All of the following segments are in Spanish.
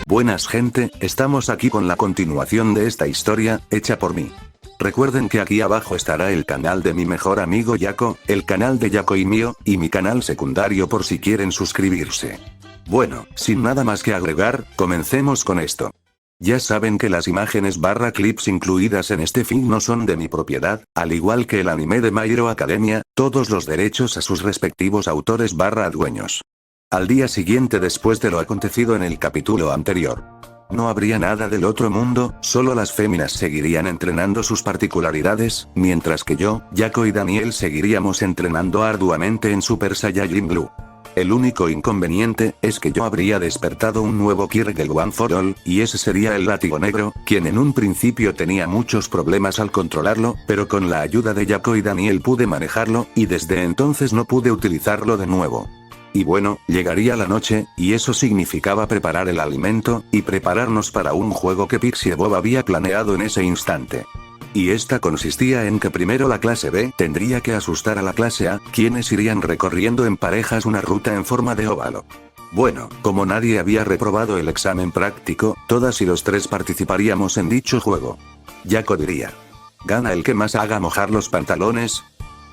Buenas gente, estamos aquí con la continuación de esta historia, hecha por mí. Recuerden que aquí abajo estará el canal de mi mejor amigo Yako, el canal de Yako y mío, y mi canal secundario por si quieren suscribirse. Bueno, sin nada más que agregar, comencemos con esto. Ya saben que las imágenes / clips incluidas en este film no son de mi propiedad, al igual que el anime de My Hero Academia, todos los derechos a sus respectivos autores / dueños. Al día siguiente después de lo acontecido en el capítulo anterior. No habría nada del otro mundo, solo las féminas seguirían entrenando sus particularidades, mientras que yo, Yako y Daniel seguiríamos entrenando arduamente en Super Saiyajin Blue. El único inconveniente, es que yo habría despertado un nuevo Kirgel One for All, y ese sería el látigo negro, quien en un principio tenía muchos problemas al controlarlo, pero con la ayuda de Yako y Daniel pude manejarlo, y desde entonces no pude utilizarlo de nuevo. Y bueno, llegaría la noche, y eso significaba preparar el alimento, y prepararnos para un juego que Pixie Bob había planeado en ese instante. Y esta consistía en que primero la clase B tendría que asustar a la clase A, quienes irían recorriendo en parejas una ruta en forma de óvalo. Bueno, como nadie había reprobado el examen práctico, todas y los tres participaríamos en dicho juego. Yako diría: ¿gana el que más haga mojar los pantalones?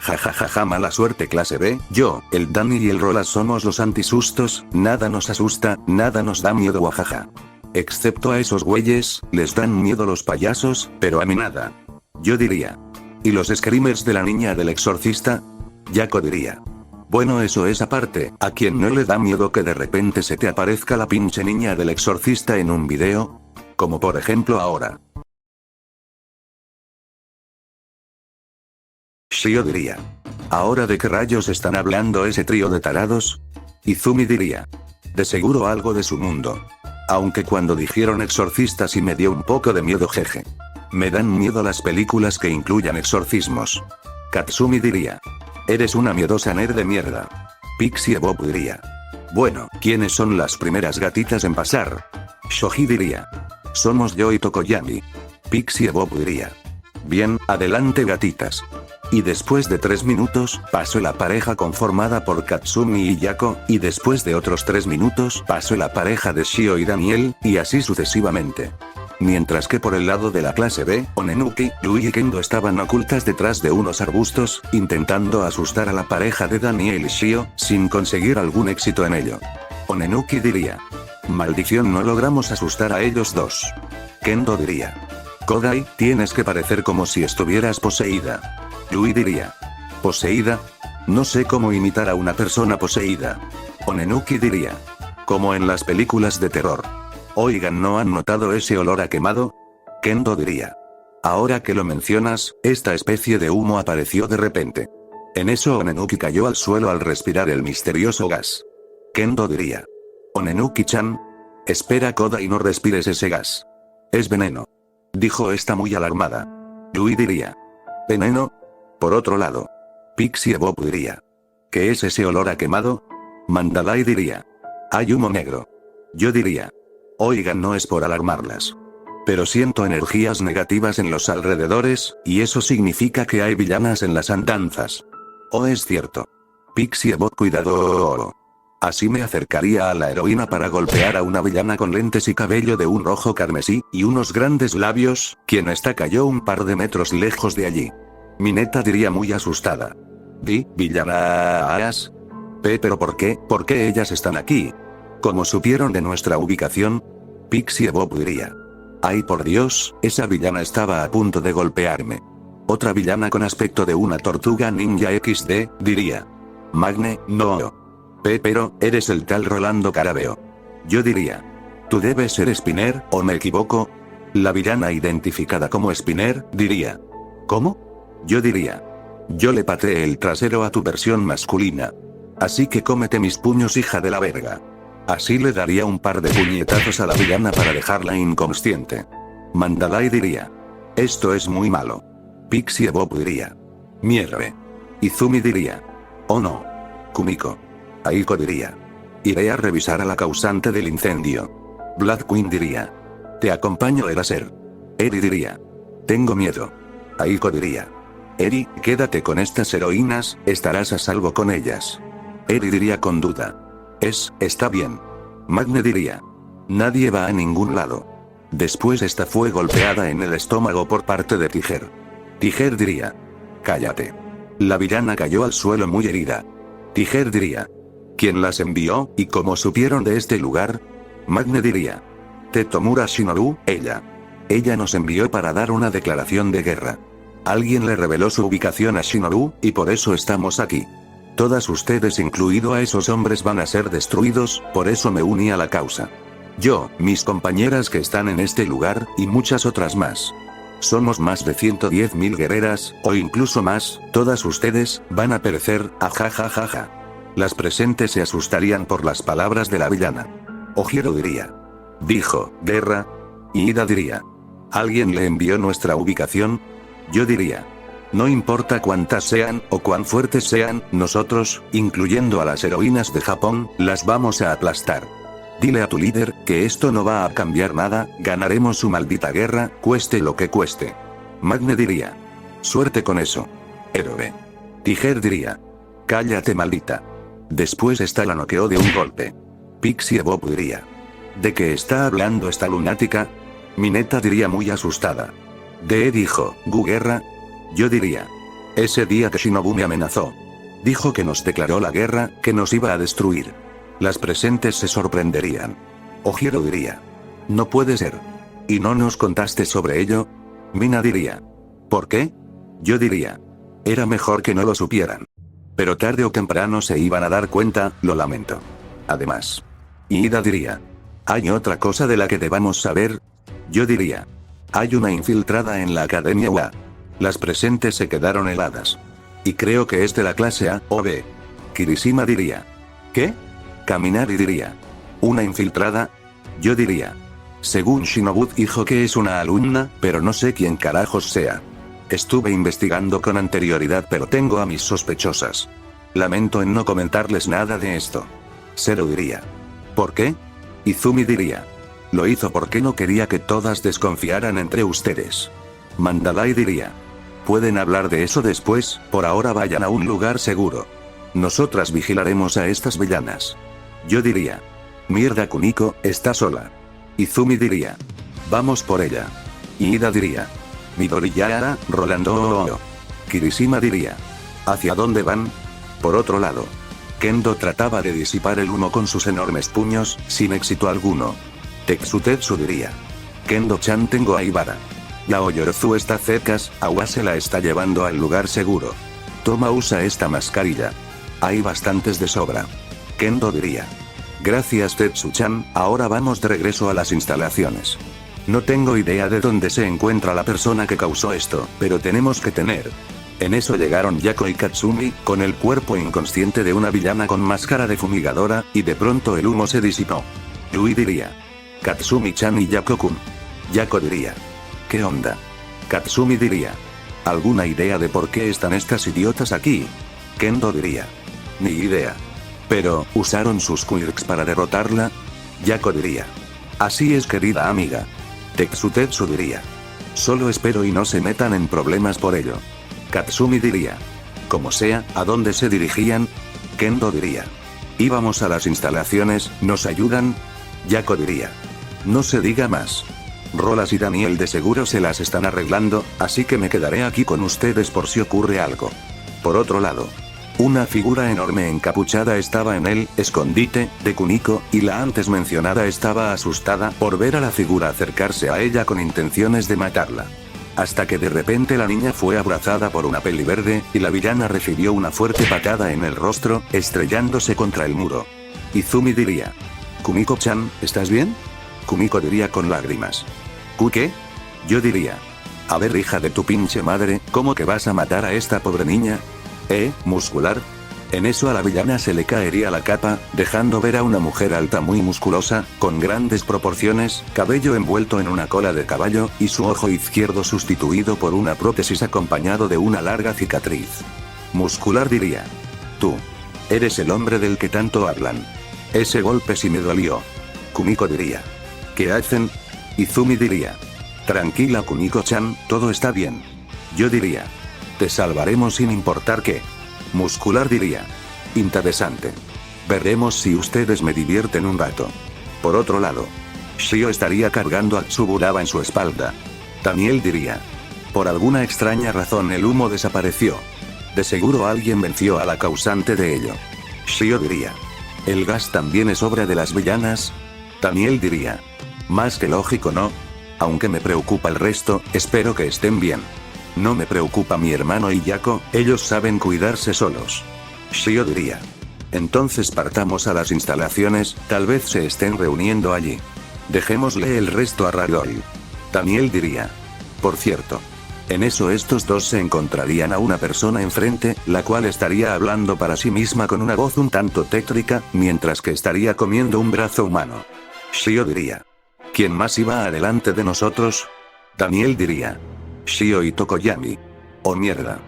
Jajajaja, mala suerte clase B, yo, el Dani y el Rolas somos los antisustos, nada nos asusta, nada nos da miedo guajaja. Excepto a esos güeyes, les dan miedo los payasos, pero a mí nada. Yo diría: ¿y los screamers de la niña del exorcista? Yako diría: bueno, eso es aparte, ¿a quién no le da miedo que de repente se te aparezca la pinche niña del exorcista en un video? Como por ejemplo ahora. Shio diría: ¿ahora de qué rayos están hablando ese trío de tarados? Izumi diría: de seguro algo de su mundo. Aunque cuando dijeron exorcistas sí me dio un poco de miedo, jeje. Me dan miedo las películas que incluyan exorcismos. Katsumi diría: eres una miedosa nerd de mierda. Pixie Bob diría: bueno, ¿quiénes son las primeras gatitas en pasar? Shoji diría: somos yo y Tokoyami. Pixie Bob diría: bien, adelante gatitas. Y después de 3 minutos, pasó la pareja conformada por Katsumi y Yako, y después de otros 3 minutos, pasó la pareja de Shio y Daniel, y así sucesivamente. Mientras que por el lado de la clase B, Onenuki, Lui y Kendo estaban ocultas detrás de unos arbustos, intentando asustar a la pareja de Daniel y Shio, sin conseguir algún éxito en ello. Onenuki diría: maldición, no logramos asustar a ellos dos. Kendo diría: Kodai, tienes que parecer como si estuvieras poseída. Lui diría: ¿poseída? No sé cómo imitar a una persona poseída. Onenuki diría: como en las películas de terror. Oigan, ¿no han notado ese olor a quemado? Kendo diría: ahora que lo mencionas, esta especie de humo apareció de repente. En eso Onenuki cayó al suelo al respirar el misterioso gas. Kendo diría: Onenuki-chan, espera Kodai, no respires ese gas. Es veneno. Dijo esta muy alarmada. Lui diría: ¿veneno? Por otro lado, Pixie Bob diría: ¿qué es ese olor a quemado? Mandalay diría: hay humo negro. Yo diría: oigan, no es por alarmarlas, pero siento energías negativas en los alrededores, y eso significa que hay villanas en las andanzas. Oh, es cierto. Pixie Bob, cuidado. Así me acercaría a la heroína para golpear a una villana con lentes y cabello de un rojo carmesí, y unos grandes labios, quien esta cayó un par de metros lejos de allí. Mineta diría muy asustada: ¿villanas? ¿Pero por qué? ¿Por qué ellas están aquí? ¿Cómo supieron de nuestra ubicación? Pixie Bob diría: ay por Dios, esa villana estaba a punto de golpearme. Otra villana con aspecto de una tortuga ninja XD, diría: Magne, no. Pero, eres el tal Rolando Carabeo. Yo diría: tú debes ser Spinner, ¿o me equivoco? La villana identificada como Spinner, diría: ¿cómo? Yo diría: yo le pateé el trasero a tu versión masculina. Así que cómete mis puños, hija de la verga. Así le daría un par de puñetazos a la villana para dejarla inconsciente. Mandalay diría: esto es muy malo. Pixie Bob diría: mierda. Izumi diría: oh no. Kumiko. Aiko diría: iré a revisar a la causante del incendio. Blood Queen diría: te acompaño, Eraser. Eri diría: tengo miedo. Aiko diría: Eri, quédate con estas heroínas, estarás a salvo con ellas. Eri diría con duda: está bien. Magne diría: Nadie va a ningún lado. Después esta fue golpeada en el estómago por parte de Tiger. Tiger diría: cállate. La villana cayó al suelo muy herida. Tiger diría: ¿quién las envió, y cómo supieron de este lugar? Magne diría: Tetomura Shinobu, ella. Ella nos envió para dar una declaración de guerra. Alguien le reveló su ubicación a Shinobu, y por eso estamos aquí. Todas ustedes, incluido a esos hombres, van a ser destruidos, por eso me uní a la causa. Yo, mis compañeras que están en este lugar, y muchas otras más. Somos más de 110.000 guerreras, o incluso más, todas ustedes, van a perecer, ajajajaja. Las presentes se asustarían por las palabras de la villana. Ojiro diría: dijo, guerra. Y Ida diría: ¿alguien le envió nuestra ubicación? Yo diría: no importa cuántas sean, o cuán fuertes sean, nosotros, incluyendo a las heroínas de Japón, las vamos a aplastar. Dile a tu líder, que esto no va a cambiar nada, ganaremos su maldita guerra, cueste lo que cueste. Magne diría: suerte con eso. Héroe. Tiger diría: cállate, maldita. Después esta la noqueó de un golpe. Pixie Bob diría: ¿de qué está hablando esta lunática? Mineta diría muy asustada: ¿de dijo, Gu guerra? Yo diría: ese día que Shinobu me amenazó. Dijo que nos declaró la guerra, que nos iba a destruir. Las presentes se sorprenderían. Ojiro diría: no puede ser. ¿Y no nos contaste sobre ello? Mina diría: ¿por qué? Yo diría: era mejor que no lo supieran. Pero tarde o temprano se iban a dar cuenta, lo lamento. Además. Ida diría: ¿hay otra cosa de la que debamos saber? Yo diría: hay una infiltrada en la Academia UA. Las presentes se quedaron heladas. Y creo que es de la clase A o B. Kirishima diría: ¿qué? Kaminari diría: ¿una infiltrada? Yo diría: según Shinobu dijo que es una alumna, pero no sé quién carajos sea. Estuve investigando con anterioridad, pero tengo a mis sospechosas. Lamento en no comentarles nada de esto. Zero diría: ¿por qué? Izumi diría: lo hizo porque no quería que todas desconfiaran entre ustedes. Mandalay diría: pueden hablar de eso después, por ahora vayan a un lugar seguro. Nosotras vigilaremos a estas villanas. Yo diría: mierda, Kuniko, está sola. Izumi diría: vamos por ella. Ida diría: Midori Yara, Rolando. Kirishima diría: ¿hacia dónde van? Por otro lado, Kendo trataba de disipar el humo con sus enormes puños, sin éxito alguno. Tetsu diría: Kendo-chan, tengo a Ibara. La Oyorozu está cerca, Awa se la está llevando al lugar seguro. Toma, usa esta mascarilla. Hay bastantes de sobra. Kendo diría: gracias, Tetsu-chan, ahora vamos de regreso a las instalaciones. No tengo idea de dónde se encuentra la persona que causó esto, pero tenemos que tener. En eso llegaron Yako y Katsumi, con el cuerpo inconsciente de una villana con máscara de fumigadora, y de pronto el humo se disipó. Yui diría: Katsumi-chan y Yako-kun. Yako diría: ¿qué onda? Katsumi diría: ¿alguna idea de por qué están estas idiotas aquí? Kendo diría: ni idea. Pero, ¿usaron sus quirks para derrotarla? Yako diría: así es, querida amiga. Tetsu diría: solo espero y no se metan en problemas por ello. Katsumi diría: como sea, ¿a dónde se dirigían? Kendo diría: íbamos a las instalaciones, ¿nos ayudan? Yako diría: no se diga más. Rolas y Daniel de seguro se las están arreglando, así que me quedaré aquí con ustedes por si ocurre algo. Por otro lado, una figura enorme encapuchada estaba en el escondite de Kuniko, y la antes mencionada estaba asustada por ver a la figura acercarse a ella con intenciones de matarla. Hasta que de repente la niña fue abrazada por una peli verde, y la villana recibió una fuerte patada en el rostro, estrellándose contra el muro. Izumi diría: Kuniko-chan, ¿estás bien? Kuniko diría con lágrimas: ¿Ku qué? Yo diría: a ver, hija de tu pinche madre, ¿cómo que vas a matar a esta pobre niña? Muscular. En eso a la villana se le caería la capa, dejando ver a una mujer alta muy musculosa, con grandes proporciones, cabello envuelto en una cola de caballo, y su ojo izquierdo sustituido por una prótesis acompañado de una larga cicatriz. Muscular diría: tú. Eres el hombre del que tanto hablan. Ese golpe sí me dolió. Kuniko diría: ¿qué hacen? Izumi diría: tranquila, Kuniko-chan, todo está bien. Yo diría: te salvaremos sin importar qué. Muscular diría: interesante. Veremos si ustedes me divierten un rato. Por otro lado, Shio estaría cargando a Tsuburaba en su espalda. Daniel diría. Por alguna extraña razón el humo desapareció. De seguro alguien venció a la causante de ello. Shio diría. ¿El gas también es obra de las villanas? Daniel diría. Más que lógico, ¿no? Aunque me preocupa el resto, espero que estén bien. No me preocupa mi hermano y Yako, ellos saben cuidarse solos. Shio diría. Entonces partamos a las instalaciones, tal vez se estén reuniendo allí. Dejémosle el resto a Ragdoll. Daniel diría. Por cierto. En eso estos dos se encontrarían a una persona enfrente, la cual estaría hablando para sí misma con una voz un tanto tétrica, mientras que estaría comiendo un brazo humano. Shio diría. ¿Quién más iba adelante de nosotros? Daniel diría. Shio y Tokoyami. Oh mierda.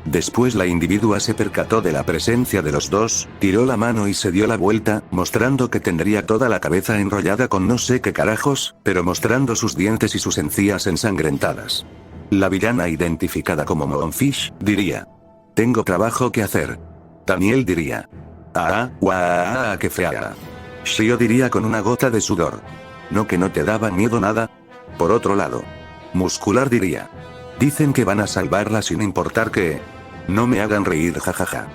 Después la individua se percató de la presencia de los dos, tiró la mano y se dio la vuelta, mostrando que tendría toda la cabeza enrollada con no sé qué carajos, pero mostrando sus dientes y sus encías ensangrentadas. La villana identificada como Moonfish, diría. Tengo trabajo que hacer. Daniel diría. Qué fea. Shio diría con una gota de sudor. ¿No que no te daba miedo nada? Por otro lado. Muscular diría. Dicen que van a salvarla sin importar que... No me hagan reír, jajaja.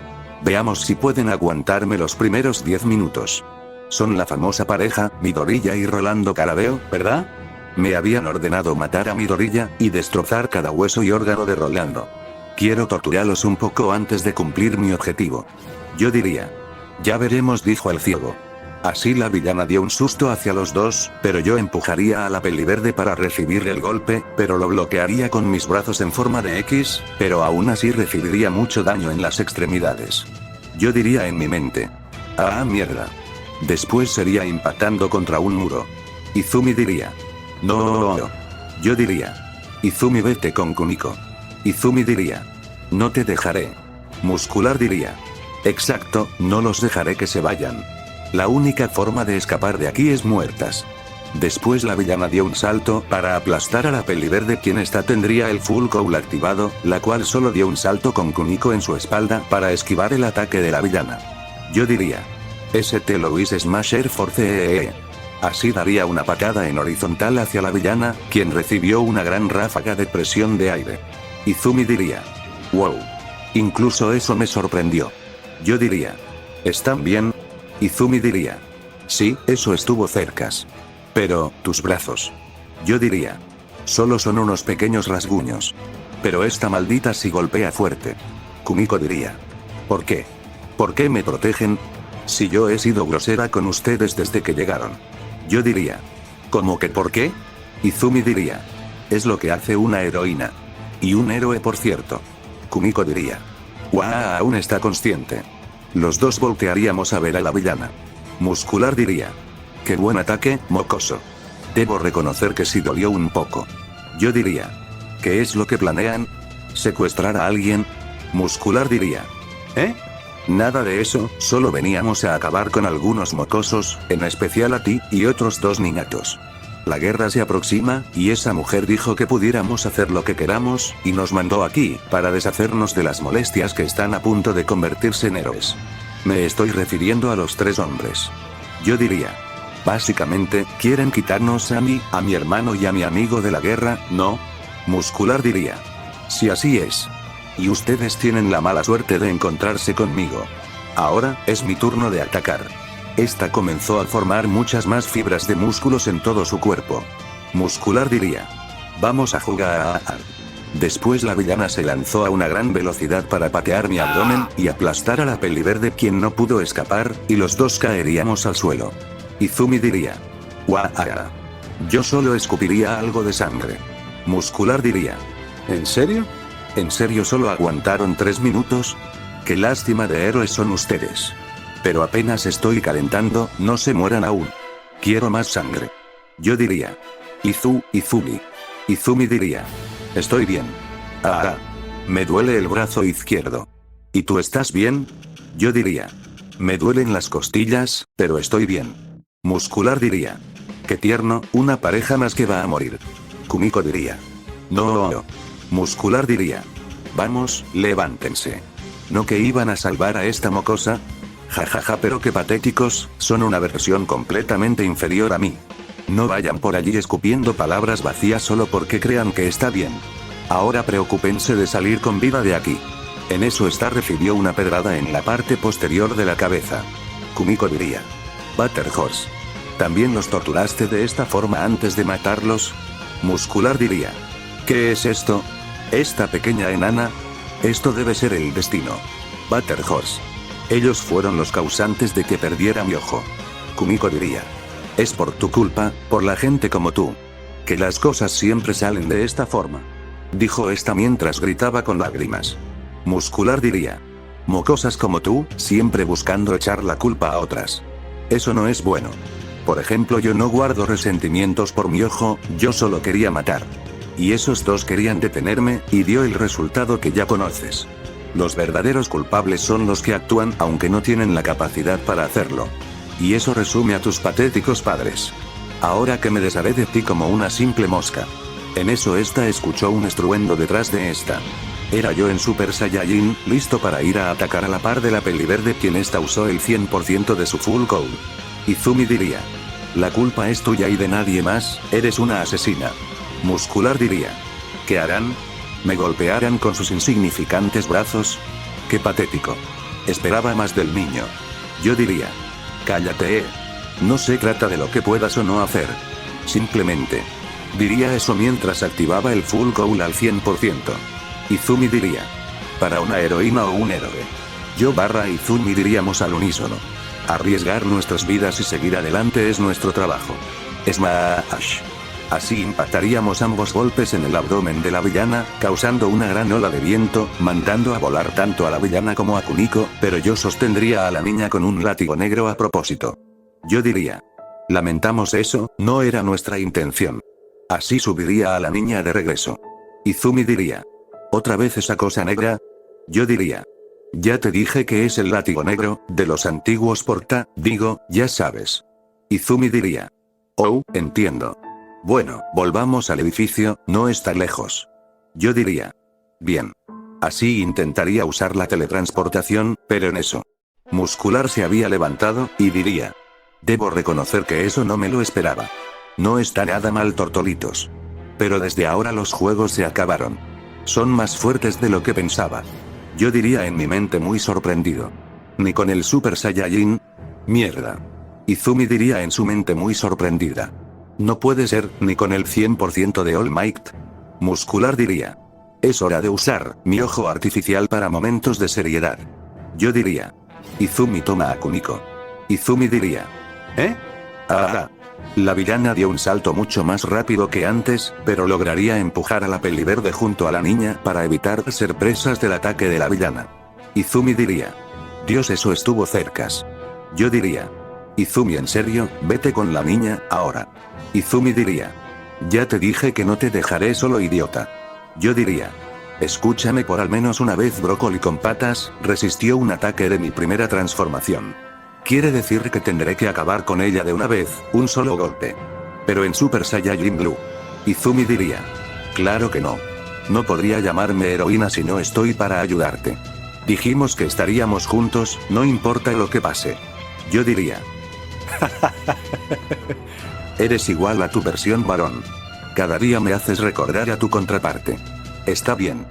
Veamos si pueden aguantarme los primeros 10 minutos. Son la famosa pareja, Midoriya y Rolando Carabeo, ¿verdad? Me habían ordenado matar a Midoriya, y destrozar cada hueso y órgano de Rolando. Quiero torturarlos un poco antes de cumplir mi objetivo. Yo diría. Ya veremos, dijo el ciego. Así la villana dio un susto hacia los dos, pero yo empujaría a la peliverde para recibir el golpe, pero lo bloquearía con mis brazos en forma de X, pero aún así recibiría mucho daño en las extremidades. Yo diría en mi mente. Mierda. Después sería impactando contra un muro. Izumi diría. No. Yo diría. Izumi, vete con Kuniko. Izumi diría. No te dejaré. Muscular diría. Exacto, no los dejaré que se vayan. La única forma de escapar de aquí es muertas. Después la villana dio un salto para aplastar a la peliverde, quien esta tendría el full cowl activado, la cual solo dio un salto con Kuniko en su espalda para esquivar el ataque de la villana. Yo diría. St. Louis Smasher Force. Así daría una patada en horizontal hacia la villana, quien recibió una gran ráfaga de presión de aire. Izumi diría. Wow. Incluso eso me sorprendió. Yo diría. ¿Están bien? Izumi diría. Sí, eso estuvo cercas. Pero, tus brazos. Yo diría. Solo son unos pequeños rasguños. Pero esta maldita sí golpea fuerte. Kumiko diría. ¿Por qué? ¿Por qué me protegen? Si yo he sido grosera con ustedes desde que llegaron. Yo diría. ¿Cómo que por qué? Izumi diría. Es lo que hace una heroína. Y un héroe, por cierto. Kumiko diría. Aún está consciente. Los dos voltearíamos a ver a la villana. Muscular diría. Qué buen ataque, mocoso. Debo reconocer que sí dolió un poco. Yo diría. ¿Qué es lo que planean? ¿Secuestrar a alguien? Muscular diría. Nada de eso, solo veníamos a acabar con algunos mocosos, en especial a ti, y otros dos niñatos. La guerra se aproxima, y esa mujer dijo que pudiéramos hacer lo que queramos, y nos mandó aquí, para deshacernos de las molestias que están a punto de convertirse en héroes. Me estoy refiriendo a los 3 hombres. Yo diría. Básicamente, quieren quitarnos a mí, a mi hermano y a mi amigo de la guerra, ¿no? Muscular diría. Si así es. Y ustedes tienen la mala suerte de encontrarse conmigo. Ahora, es mi turno de atacar. Esta comenzó a formar muchas más fibras de músculos en todo su cuerpo. Muscular diría. Vamos a jugar. Después la villana se lanzó a una gran velocidad para patear mi abdomen y aplastar a la peliverde, quien no pudo escapar, y los dos caeríamos al suelo. Izumi diría. Yo solo escupiría algo de sangre. Muscular diría. ¿En serio? ¿En serio solo aguantaron 3 minutos? Qué lástima de héroes son ustedes. Pero apenas estoy calentando, no se mueran aún. Quiero más sangre. Yo diría. Izumi. Izumi diría. Estoy bien. Me duele el brazo izquierdo. ¿Y tú estás bien? Yo diría. Me duelen las costillas, pero estoy bien. Muscular diría. Qué tierno, una pareja más que va a morir. Kumiko diría. No. Muscular diría. Vamos, levántense. ¿No que iban a salvar a esta mocosa? Jajaja, pero qué patéticos, son una versión completamente inferior a mí. No vayan por allí escupiendo palabras vacías solo porque crean que está bien. Ahora preocúpense de salir con vida de aquí. En eso recibió una pedrada en la parte posterior de la cabeza. Kumiko diría. Butterhorse. ¿También los torturaste de esta forma antes de matarlos? Muscular diría. ¿Qué es esto? ¿Esta pequeña enana? Esto debe ser el destino. Butterhorse. Ellos fueron los causantes de que perdiera mi ojo. Kumiko diría. Es por tu culpa, por la gente como tú. Que las cosas siempre salen de esta forma. Dijo esta mientras gritaba con lágrimas. Muscular diría. Mocosas como tú, siempre buscando echar la culpa a otras. Eso no es bueno. Por ejemplo, yo no guardo resentimientos por mi ojo, yo solo quería matar. Y esos dos querían detenerme, y dio el resultado que ya conoces. Los verdaderos culpables son los que actúan aunque no tienen la capacidad para hacerlo. Y eso resume a tus patéticos padres. Ahora que me desharé de ti como una simple mosca. En eso escuchó un estruendo detrás de esta. Era yo en Super Saiyajin, listo para ir a atacar a la par de la peliverde quien usó el 100% de su full cowl. Izumi diría. La culpa es tuya y de nadie más, eres una asesina. Muscular diría. ¿Qué harán? ¿Me golpearán con sus insignificantes brazos? ¡Qué patético! Esperaba más del niño. Yo diría. Cállate, No se trata de lo que puedas o no hacer. Simplemente. Diría eso mientras activaba el full cowl al 100%. Izumi diría. Para una heroína o un héroe. Yo / Izumi diríamos al unísono. Arriesgar nuestras vidas y seguir adelante es nuestro trabajo. Smash. Así impactaríamos ambos golpes en el abdomen de la villana, causando una gran ola de viento, mandando a volar tanto a la villana como a Kuniko, pero yo sostendría a la niña con un látigo negro a propósito. Yo diría. Lamentamos eso, no era nuestra intención. Así subiría a la niña de regreso. Izumi diría. ¿Otra vez esa cosa negra? Yo diría. Ya te dije que es el látigo negro, de los antiguos ya sabes. Izumi diría. Oh, entiendo. Bueno, volvamos al edificio, no está lejos. Yo diría. Bien. Así intentaría usar la teletransportación, pero en eso. Muscular se había levantado, y diría. Debo reconocer que eso no me lo esperaba. No está nada mal, tortolitos. Pero desde ahora los juegos se acabaron. Son más fuertes de lo que pensaba. Yo diría en mi mente muy sorprendido. Ni con el Super Saiyajin. Mierda. Izumi diría en su mente muy sorprendida. No puede ser, ni con el 100% de All Might. Muscular diría. Es hora de usar mi ojo artificial para momentos de seriedad. Yo diría. Izumi toma a Kuniko. Izumi diría. ¿Eh? Ah. La villana dio un salto mucho más rápido que antes, pero lograría empujar a la peliverde junto a la niña para evitar ser presas del ataque de la villana. Izumi diría. Dios, eso estuvo cercas. Yo diría. Izumi, en serio, vete con la niña, ahora. Izumi diría. Ya te dije que no te dejaré solo, idiota. Yo diría. Escúchame por al menos una vez, brócoli con patas, resistió un ataque de mi primera transformación. Quiere decir que tendré que acabar con ella de una vez, un solo golpe. Pero en Super Saiyajin Blue. Izumi diría. Claro que no. No podría llamarme heroína si no estoy para ayudarte. Dijimos que estaríamos juntos, no importa lo que pase. Yo diría. Eres igual a tu versión varón. Cada día me haces recordar a tu contraparte. Está bien.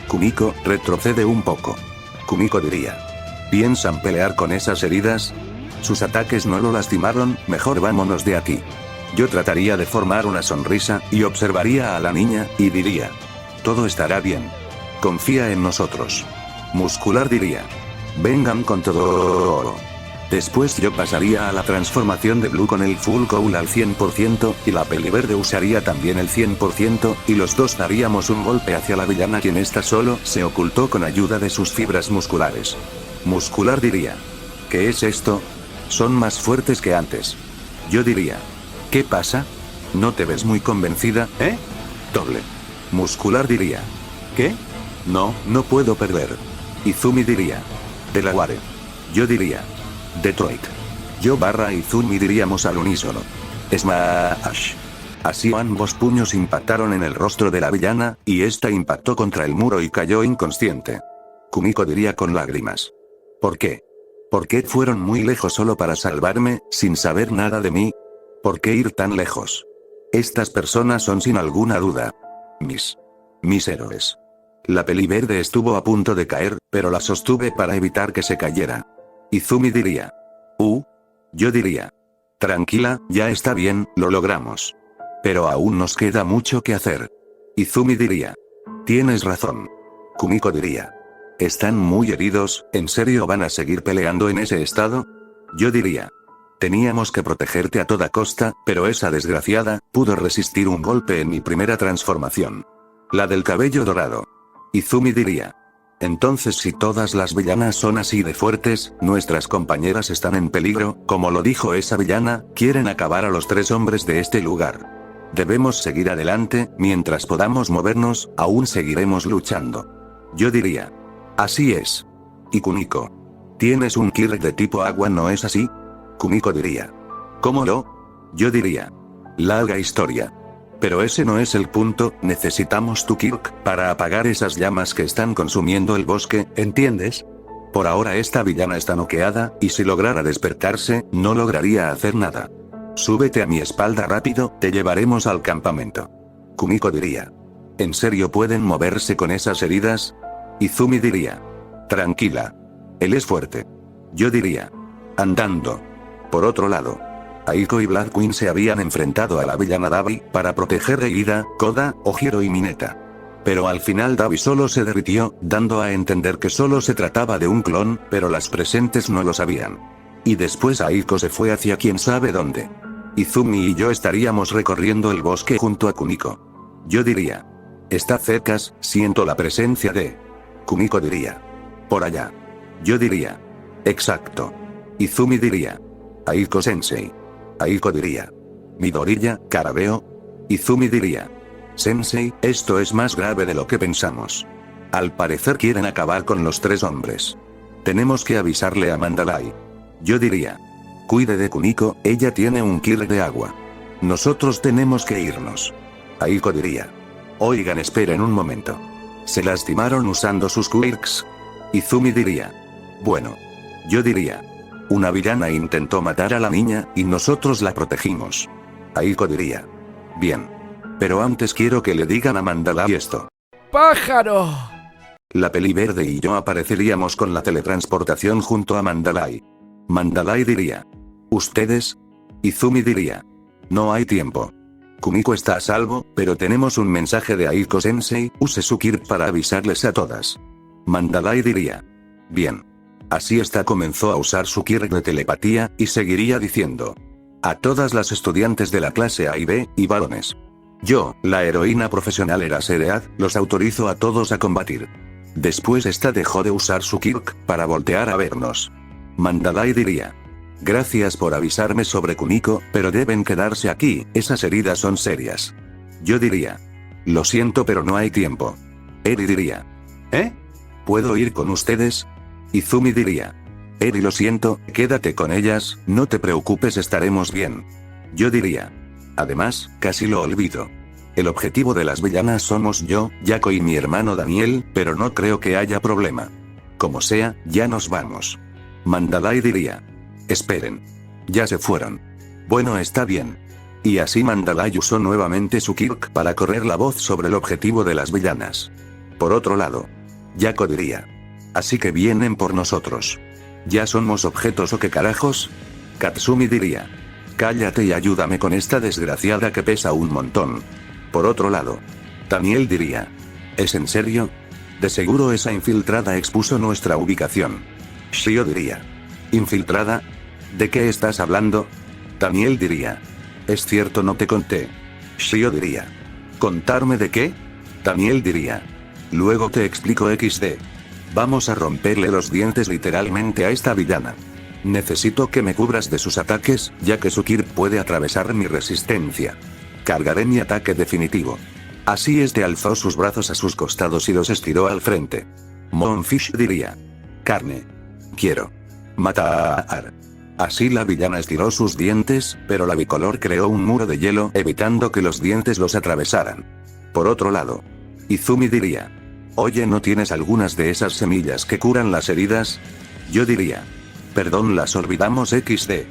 Kuniko, retrocede un poco. Kuniko diría. ¿Piensan pelear con esas heridas? Sus ataques no lo lastimaron, mejor vámonos de aquí. Yo trataría de formar una sonrisa, y observaría a la niña, y diría. Todo estará bien. Confía en nosotros. Muscular diría. Vengan con todo. Después yo pasaría a la transformación de Blue con el full cowl al 100%, y la peliverde usaría también el 100%, y los dos daríamos un golpe hacia la villana quien solo se ocultó con ayuda de sus fibras musculares. Muscular diría. ¿Qué es esto? Son más fuertes que antes. Yo diría. ¿Qué pasa? ¿No te ves muy convencida, Doble. Muscular diría. ¿Qué? No puedo perder. Izumi diría. Delaware. Yo diría. Detroit. Yo / Izumi diríamos al unísono. Smash. Así ambos puños impactaron en el rostro de la villana, y esta impactó contra el muro y cayó inconsciente. Kumiko diría con lágrimas. ¿Por qué? ¿Por qué fueron muy lejos solo para salvarme, sin saber nada de mí? ¿Por qué ir tan lejos? Estas personas son sin alguna duda mis héroes. La peli verde estuvo a punto de caer, pero la sostuve para evitar que se cayera. Izumi diría. Yo diría. Tranquila, ya está bien, lo logramos. Pero aún nos queda mucho que hacer. Izumi diría. Tienes razón. Kumiko diría. Están muy heridos, ¿en serio van a seguir peleando en ese estado? Yo diría. Teníamos que protegerte a toda costa, pero esa desgraciada pudo resistir un golpe en mi primera transformación. La del cabello dorado. Izumi diría. Entonces si todas las villanas son así de fuertes, nuestras compañeras están en peligro, como lo dijo esa villana, quieren acabar a los 3 hombres de este lugar. Debemos seguir adelante, mientras podamos movernos, aún seguiremos luchando. Yo diría. Así es. Y Kumiko. Tienes un Kirk de tipo agua, ¿no es así? Kumiko diría. ¿Cómo lo? Yo diría. Larga historia. Pero ese no es el punto, necesitamos tu Kirk para apagar esas llamas que están consumiendo el bosque, ¿entiendes? Por ahora esta villana está noqueada, y si lograra despertarse, no lograría hacer nada. Súbete a mi espalda rápido, te llevaremos al campamento. Kumiko diría. ¿En serio pueden moverse con esas heridas? Izumi diría. Tranquila. Él es fuerte. Yo diría. Andando. Por otro lado. Aiko y Black Queen se habían enfrentado a la villana Dabi, para proteger a Ida, Koda, Ojiro y Mineta. Pero al final Dabi solo se derritió, dando a entender que solo se trataba de un clon, pero las presentes no lo sabían. Y después Aiko se fue hacia quién sabe dónde. Izumi y yo estaríamos recorriendo el bosque junto a Kumiko. Yo diría. Está cercas, siento la presencia de... Kumiko diría. Por allá. Yo diría. Exacto. Izumi diría. Aiko Sensei. Aiko diría. Midoriya, Carabeo. Izumi diría. Sensei, esto es más grave de lo que pensamos. Al parecer quieren acabar con los 3 hombres. Tenemos que avisarle a Mandalay. Yo diría. Cuide de Kumiko, ella tiene un Kirk de agua. Nosotros tenemos que irnos. Aiko diría. Oigan, esperen un momento. ¿Se lastimaron usando sus Quirks? Izumi diría. Bueno. Yo diría. Una villana intentó matar a la niña, y nosotros la protegimos. Aiko diría. Bien. Pero antes quiero que le digan a Mandalay esto. ¡Pájaro! La peli verde y yo apareceríamos con la teletransportación junto a Mandalay. Mandalay diría. ¿Ustedes? Izumi diría. No hay tiempo. Kumiko está a salvo, pero tenemos un mensaje de Aiko Sensei, use su Kirk para avisarles a todas. Mandalay diría. Bien. Así está, comenzó a usar su Kirk de telepatía, y seguiría diciendo. A todas las estudiantes de la clase A y B, y varones. Yo, la heroína profesional Eraseread, los autorizo a todos a combatir. Después esta dejó de usar su Kirk, para voltear a vernos. Mandalay diría. Gracias por avisarme sobre Kumiko, pero deben quedarse aquí, esas heridas son serias. Yo diría. Lo siento, pero no hay tiempo. Eri diría. ¿Puedo ir con ustedes? Izumi diría. Eri, lo siento, quédate con ellas, no te preocupes, estaremos bien. Yo diría. Además, casi lo olvido. El objetivo de las villanas somos yo, Yako y mi hermano Daniel, pero no creo que haya problema. Como sea, ya nos vamos. Mandalay diría. Esperen. Ya se fueron. Bueno, está bien. Y así Mandalay usó nuevamente su Kirk para correr la voz sobre el objetivo de las villanas. Por otro lado. Yako diría. Así que vienen por nosotros. ¿Ya somos objetos o qué carajos? Katsumi diría. Cállate y ayúdame con esta desgraciada que pesa un montón. Por otro lado. Daniel diría. ¿Es en serio? De seguro esa infiltrada expuso nuestra ubicación. Shio diría. ¿Infiltrada? ¿De qué estás hablando? Daniel diría. Es cierto, no te conté. Shio diría. ¿Contarme de qué? Daniel diría. Luego te explico XD. Vamos a romperle los dientes literalmente a esta villana. Necesito que me cubras de sus ataques, ya que su Kirk puede atravesar mi resistencia. Cargaré mi ataque definitivo. Así alzó sus brazos a sus costados y los estiró al frente. Moonfish diría. Carne. Quiero. Matar. Así la villana estiró sus dientes, pero la bicolor creó un muro de hielo evitando que los dientes los atravesaran. Por otro lado. Izumi diría. Oye, ¿no tienes algunas de esas semillas que curan las heridas? Yo diría. Perdón, las olvidamos XD.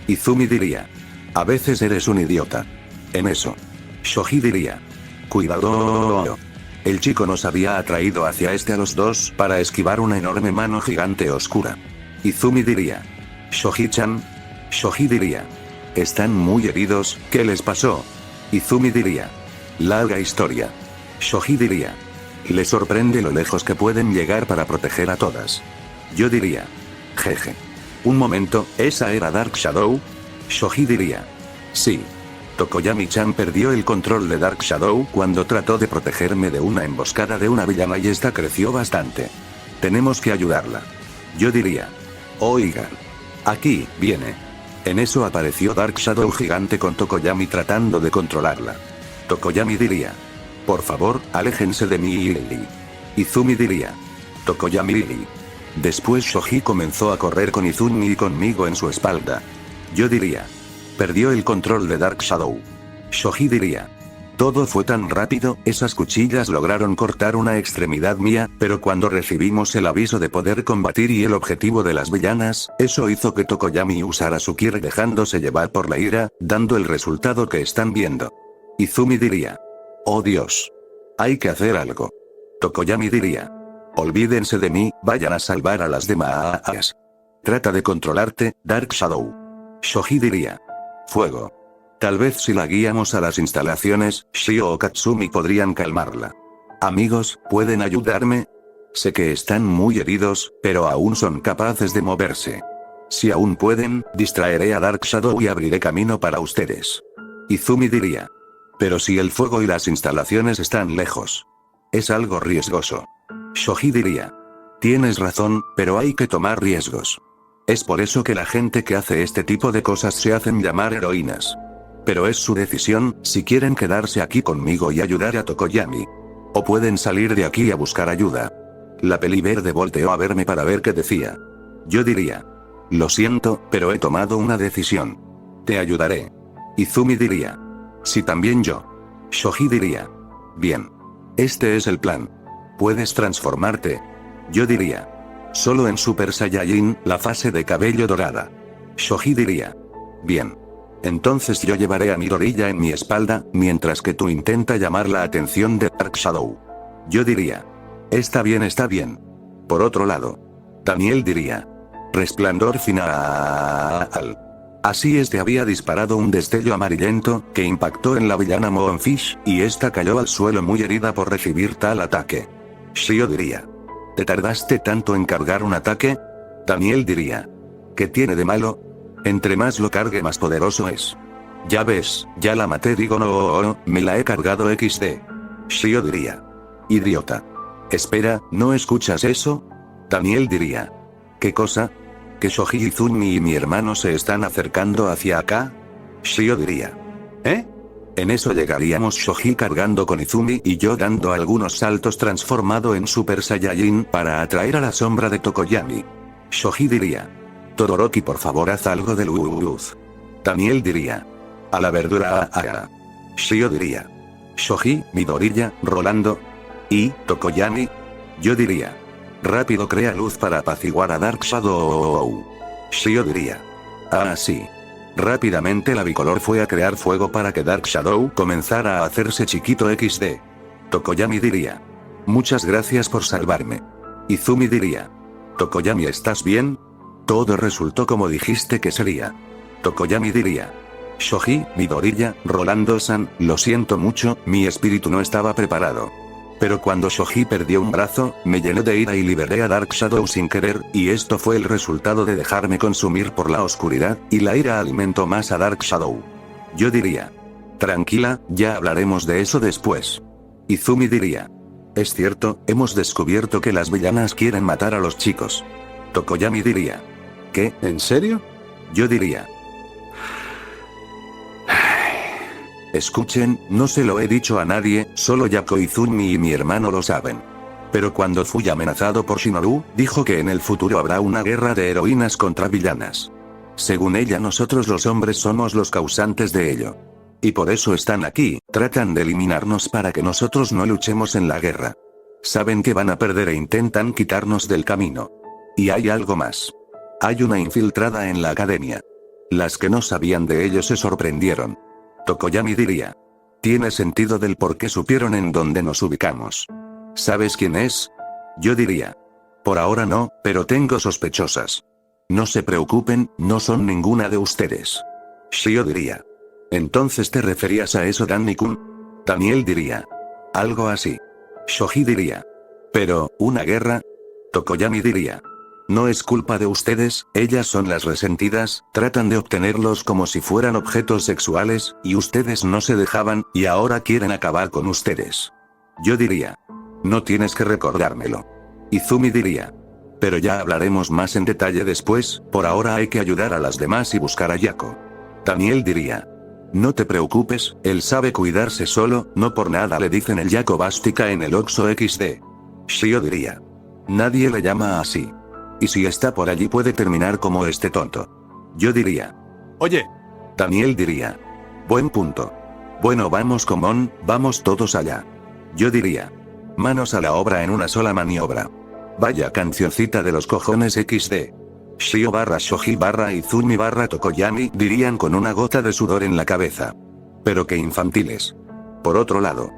Izumi diría. A veces eres un idiota. En eso. Shoji diría. Cuidado. El chico nos había atraído hacia a los dos para esquivar una enorme mano gigante oscura. Izumi diría. Shoji-chan. Shoji diría. Están muy heridos, ¿qué les pasó? Izumi diría. Larga historia. Shoji diría. Le sorprende lo lejos que pueden llegar para proteger a todas. Yo diría. Jeje. Un momento, ¿esa era Dark Shadow? Shoji diría. Sí. Tokoyami-chan perdió el control de Dark Shadow cuando trató de protegerme de una emboscada de una villana y esta creció bastante. Tenemos que ayudarla. Yo diría. Oigan. Aquí, viene. En eso apareció Dark Shadow gigante con Tokoyami tratando de controlarla. Tokoyami diría. Por favor, aléjense de mí Lily. Izumi diría. Tokoyami Lily. Después Shoji comenzó a correr con Izumi y conmigo en su espalda. Yo diría. Perdió el control de Dark Shadow. Shoji diría. Todo fue tan rápido, esas cuchillas lograron cortar una extremidad mía, pero cuando recibimos el aviso de poder combatir y el objetivo de las villanas, eso hizo que Tokoyami usara su Kir dejándose llevar por la ira, dando el resultado que están viendo. Izumi diría. Oh Dios. Hay que hacer algo. Tokoyami diría. Olvídense de mí, vayan a salvar a las demás. Trata de controlarte, Dark Shadow. Shoji diría. Fuego. Tal vez si la guiamos a las instalaciones, Shio o Katsumi podrían calmarla. Amigos, ¿pueden ayudarme? Sé que están muy heridos, pero aún son capaces de moverse. Si aún pueden, distraeré a Dark Shadow y abriré camino para ustedes. Izumi diría. Pero si el fuego y las instalaciones están lejos. Es algo riesgoso. Shoji diría. Tienes razón, pero hay que tomar riesgos. Es por eso que la gente que hace este tipo de cosas se hacen llamar heroínas. Pero es su decisión, si quieren quedarse aquí conmigo y ayudar a Tokoyami. O pueden salir de aquí a buscar ayuda. La peli verde volteó a verme para ver qué decía. Yo diría. Lo siento, pero he tomado una decisión. Te ayudaré. Izumi diría. Sí, también yo. Shoji diría. Bien. Este es el plan. Puedes transformarte. Yo diría. Solo en Super Saiyajin, la fase de cabello dorada. Shoji diría. Bien. Entonces yo llevaré a Midoriya en mi espalda, mientras que tú intenta llamar la atención de Dark Shadow. Yo diría. Está bien, está bien. Por otro lado. Daniel diría. Resplandor final. Así había disparado un destello amarillento, que impactó en la villana Moonfish, y esta cayó al suelo muy herida por recibir tal ataque. Shio diría. ¿Te tardaste tanto en cargar un ataque? Daniel diría. ¿Qué tiene de malo? Entre más lo cargue más poderoso es. Ya ves, ya la maté, digo no, me la he cargado XD. Shio diría. Idiota. Espera, ¿no escuchas eso? Daniel diría. ¿Qué cosa? ¿Que Shoji Izumi y mi hermano se están acercando hacia acá? Shio diría. ¿Eh? En eso llegaríamos Shoji cargando con Izumi y yo dando algunos saltos transformado en Super Saiyajin para atraer a la sombra de Tokoyami. Shoji diría. Todoroki, por favor, haz algo de luz. Daniel diría. A la verdura. Shio diría. Shoji, Midoriya, Rolando. ¿Y Tokoyami? Yo diría. Rápido, crea luz para apaciguar a Dark Shadow. Shio diría. Ah, sí. Rápidamente la bicolor fue a crear fuego para que Dark Shadow comenzara a hacerse chiquito XD. Tokoyami diría. Muchas gracias por salvarme. Izumi diría. Tokoyami, ¿estás bien? Todo resultó como dijiste que sería. Tokoyami diría. Shoji, Midoriya, Rolando-san, lo siento mucho, mi espíritu no estaba preparado. Pero cuando Shoji perdió un brazo, me llené de ira y liberé a Dark Shadow sin querer, y esto fue el resultado de dejarme consumir por la oscuridad, y la ira alimentó más a Dark Shadow. Yo diría. Tranquila, ya hablaremos de eso después. Izumi diría. Es cierto, hemos descubierto que las villanas quieren matar a los chicos. Tokoyami diría. ¿Qué? ¿En serio? Yo diría. Escuchen, no se lo he dicho a nadie, solo Yako Izumi y mi hermano lo saben. Pero cuando fui amenazado por Shinobu, dijo que en el futuro habrá una guerra de heroínas contra villanas. Según ella, nosotros los hombres somos los causantes de ello. Y por eso están aquí, tratan de eliminarnos para que nosotros no luchemos en la guerra. Saben que van a perder e intentan quitarnos del camino. Y hay algo más. Hay una infiltrada en la academia. Las que no sabían de ello se sorprendieron. Tokoyami diría. Tiene sentido del por qué supieron en dónde nos ubicamos. ¿Sabes quién es? Yo diría. Por ahora no, pero tengo sospechosas. No se preocupen, no son ninguna de ustedes. Shio diría. ¿Entonces te referías a eso, Danny-kun? Daniel diría. Algo así. Shoji diría. Pero, ¿una guerra? Tokoyami diría. No es culpa de ustedes, ellas son las resentidas, tratan de obtenerlos como si fueran objetos sexuales, y ustedes no se dejaban, y ahora quieren acabar con ustedes. Yo diría. No tienes que recordármelo. Izumi diría. Pero ya hablaremos más en detalle después, por ahora hay que ayudar a las demás y buscar a Yako. Daniel diría. No te preocupes, él sabe cuidarse solo, no por nada le dicen el Yako Bástica en el Oxo XD. Shio diría. Nadie le llama así. Y si está por allí puede terminar como este tonto. Yo diría. Oye. Daniel diría. Buen punto. Bueno, vamos comón, vamos todos allá. Yo diría. Manos a la obra en una sola maniobra. Vaya cancioncita de los cojones XD. Shio barra Shoji barra Izumi barra Tokoyami dirían con una gota de sudor en la cabeza. Pero qué infantiles. Por otro lado.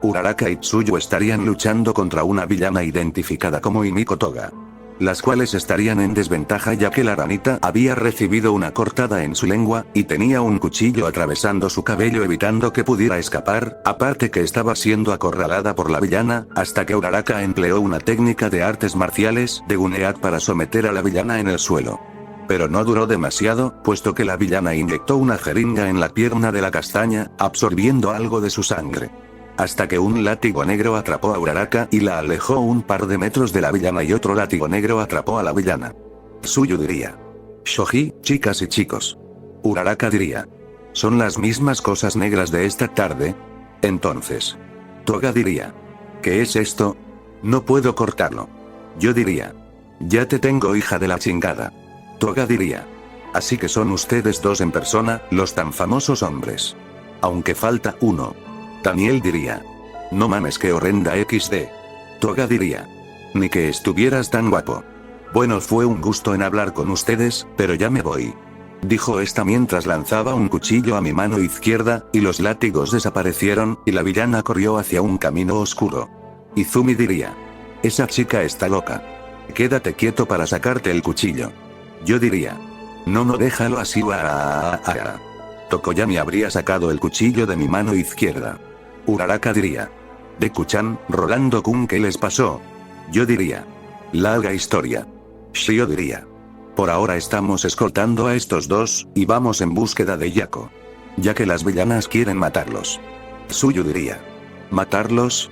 Uraraka y Tsuyu estarían luchando contra una villana identificada como Himiko Toga. Las cuales estarían en desventaja ya que la ranita había recibido una cortada en su lengua, y tenía un cuchillo atravesando su cabello evitando que pudiera escapar, aparte que estaba siendo acorralada por la villana, hasta que Uraraka empleó una técnica de artes marciales de Guneak para someter a la villana en el suelo. Pero no duró demasiado, puesto que la villana inyectó una jeringa en la pierna de la castaña, absorbiendo algo de su sangre. Hasta que un látigo negro atrapó a Uraraka y la alejó un par de metros de la villana y otro látigo negro atrapó a la villana. Tsuyu diría. Shoji, chicas y chicos. Uraraka diría. ¿Son las mismas cosas negras de esta tarde? Entonces. Toga diría. ¿Qué es esto? No puedo cortarlo. Yo diría. Ya te tengo, hija de la chingada. Toga diría. Así que son ustedes dos en persona, los tan famosos hombres. Aunque falta uno. Daniel diría. No mames, qué horrenda XD. Toga diría. Ni que estuvieras tan guapo. Bueno, fue un gusto en hablar con ustedes, pero ya me voy. Dijo esta mientras lanzaba un cuchillo a mi mano izquierda, y los látigos desaparecieron, y la villana corrió hacia un camino oscuro. Izumi diría. Esa chica está loca. Quédate quieto para sacarte el cuchillo. Yo diría. No, déjalo así. Tokoyami habría sacado el cuchillo de mi mano izquierda. Uraraka diría. Deku-chan, Rolando-kun, ¿qué les pasó? Yo diría. Larga historia. Shio diría. Por ahora estamos escoltando a estos dos, y vamos en búsqueda de Yako. Ya que las villanas quieren matarlos. Tsuyu diría. ¿Matarlos?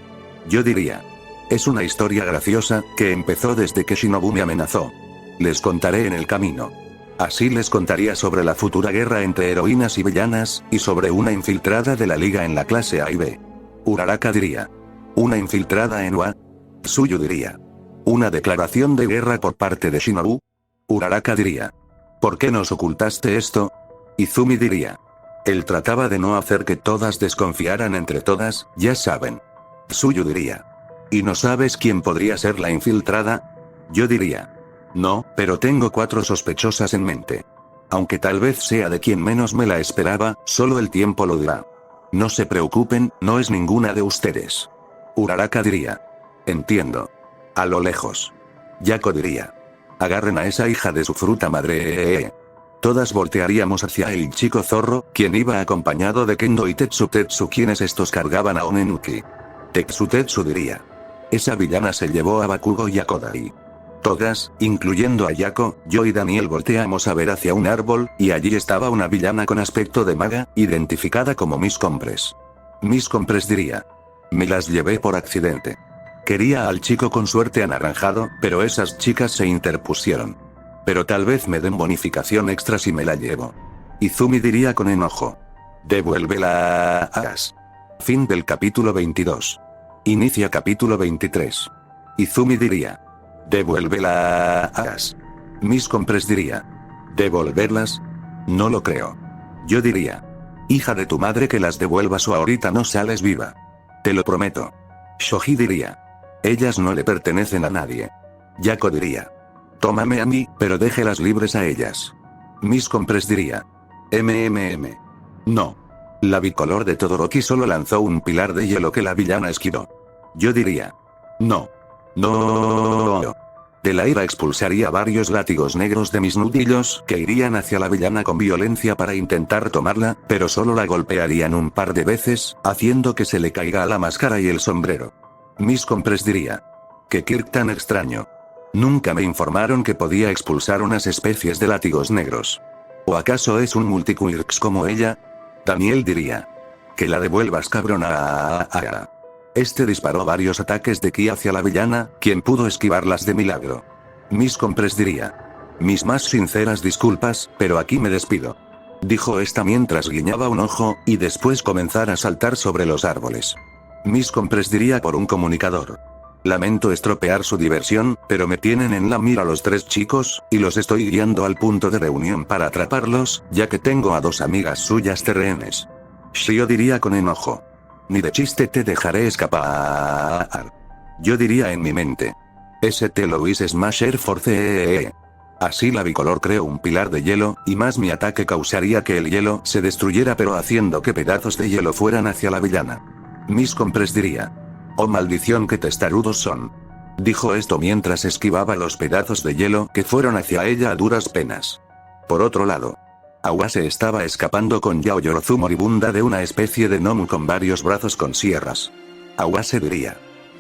Yo diría. Es una historia graciosa, que empezó desde que Shinobu me amenazó. Les contaré en el camino. Así les contaría sobre la futura guerra entre heroínas y villanas, y sobre una infiltrada de la liga en la clase A y B. Uraraka diría. ¿Una infiltrada en UA? Tsuyu diría. ¿Una declaración de guerra por parte de Shinobu? Uraraka diría. ¿Por qué nos ocultaste esto? Izumi diría. Él trataba de no hacer que todas desconfiaran entre todas, ya saben. Tsuyu diría. ¿Y no sabes quién podría ser la infiltrada? Yo diría. No, pero tengo 4 sospechosas en mente. Aunque tal vez sea de quien menos me la esperaba, solo el tiempo lo dirá. No se preocupen, no es ninguna de ustedes. Uraraka diría. Entiendo. A lo lejos. Yako diría. Agarren a esa hija de su fruta madre. Todas voltearíamos hacia el chico zorro, quien iba acompañado de Kendo y Tetsu, quienes estos cargaban a Onenuki. Tetsu diría. Esa villana se llevó a Bakugo y a Kodai. Todas, incluyendo a Yako, yo y Daniel volteamos a ver hacia un árbol, y allí estaba una villana con aspecto de maga, identificada como Miss Compres. Miss Compres diría. Me las llevé por accidente. Quería al chico con suerte anaranjado, pero esas chicas se interpusieron. Pero tal vez me den bonificación extra si me la llevo. Izumi diría con enojo. Devuélvela a As. Fin del capítulo 22. Inicia capítulo 23. Izumi diría. Devuélvela a As. Miss Compres diría. ¿Devolverlas? No lo creo. Yo diría. Hija de tu madre, que las devuelvas o ahorita no sales viva. Te lo prometo. Shoji diría. Ellas no le pertenecen a nadie. Yako diría. Tómame a mí, pero déjelas libres a ellas. Miss Compres diría. No. La bicolor de Todoroki solo lanzó un pilar de hielo que la villana esquivó. Yo diría. No. No. De la ira expulsaría varios látigos negros de mis nudillos que irían hacia la villana con violencia para intentar tomarla, pero solo la golpearían un par de veces, haciendo que se le caiga la máscara y el sombrero. Miss Compress diría. ¡Qué Kirk tan extraño! Nunca me informaron que podía expulsar unas especies de látigos negros. ¿O acaso es un multiquirks como ella? Daniel diría. Que la devuelvas, cabrona. Este disparó varios ataques de ki hacia la villana, quien pudo esquivarlas de milagro. Miss Compress diría. Mis más sinceras disculpas, pero aquí me despido. Dijo esta mientras guiñaba un ojo, y después comenzar a saltar sobre los árboles. Miss Compress diría por un comunicador. Lamento estropear su diversión, pero me tienen en la mira los 3 chicos, y los estoy guiando al punto de reunión para atraparlos, ya que tengo a 2 amigas suyas de rehenes. Shio diría con enojo. Ni de chiste te dejaré escapar. Yo diría en mi mente. St. Louis Smasher Force. Así la bicolor creó un pilar de hielo, y más mi ataque causaría que el hielo se destruyera, pero haciendo que pedazos de hielo fueran hacia la villana. Miss Compress diría. Oh maldición, qué testarudos son. Dijo esto mientras esquivaba los pedazos de hielo que fueron hacia ella a duras penas. Por otro lado, Awase estaba escapando con Yaoyorozu moribunda de una especie de gnomo con varios brazos con sierras. Awase diría.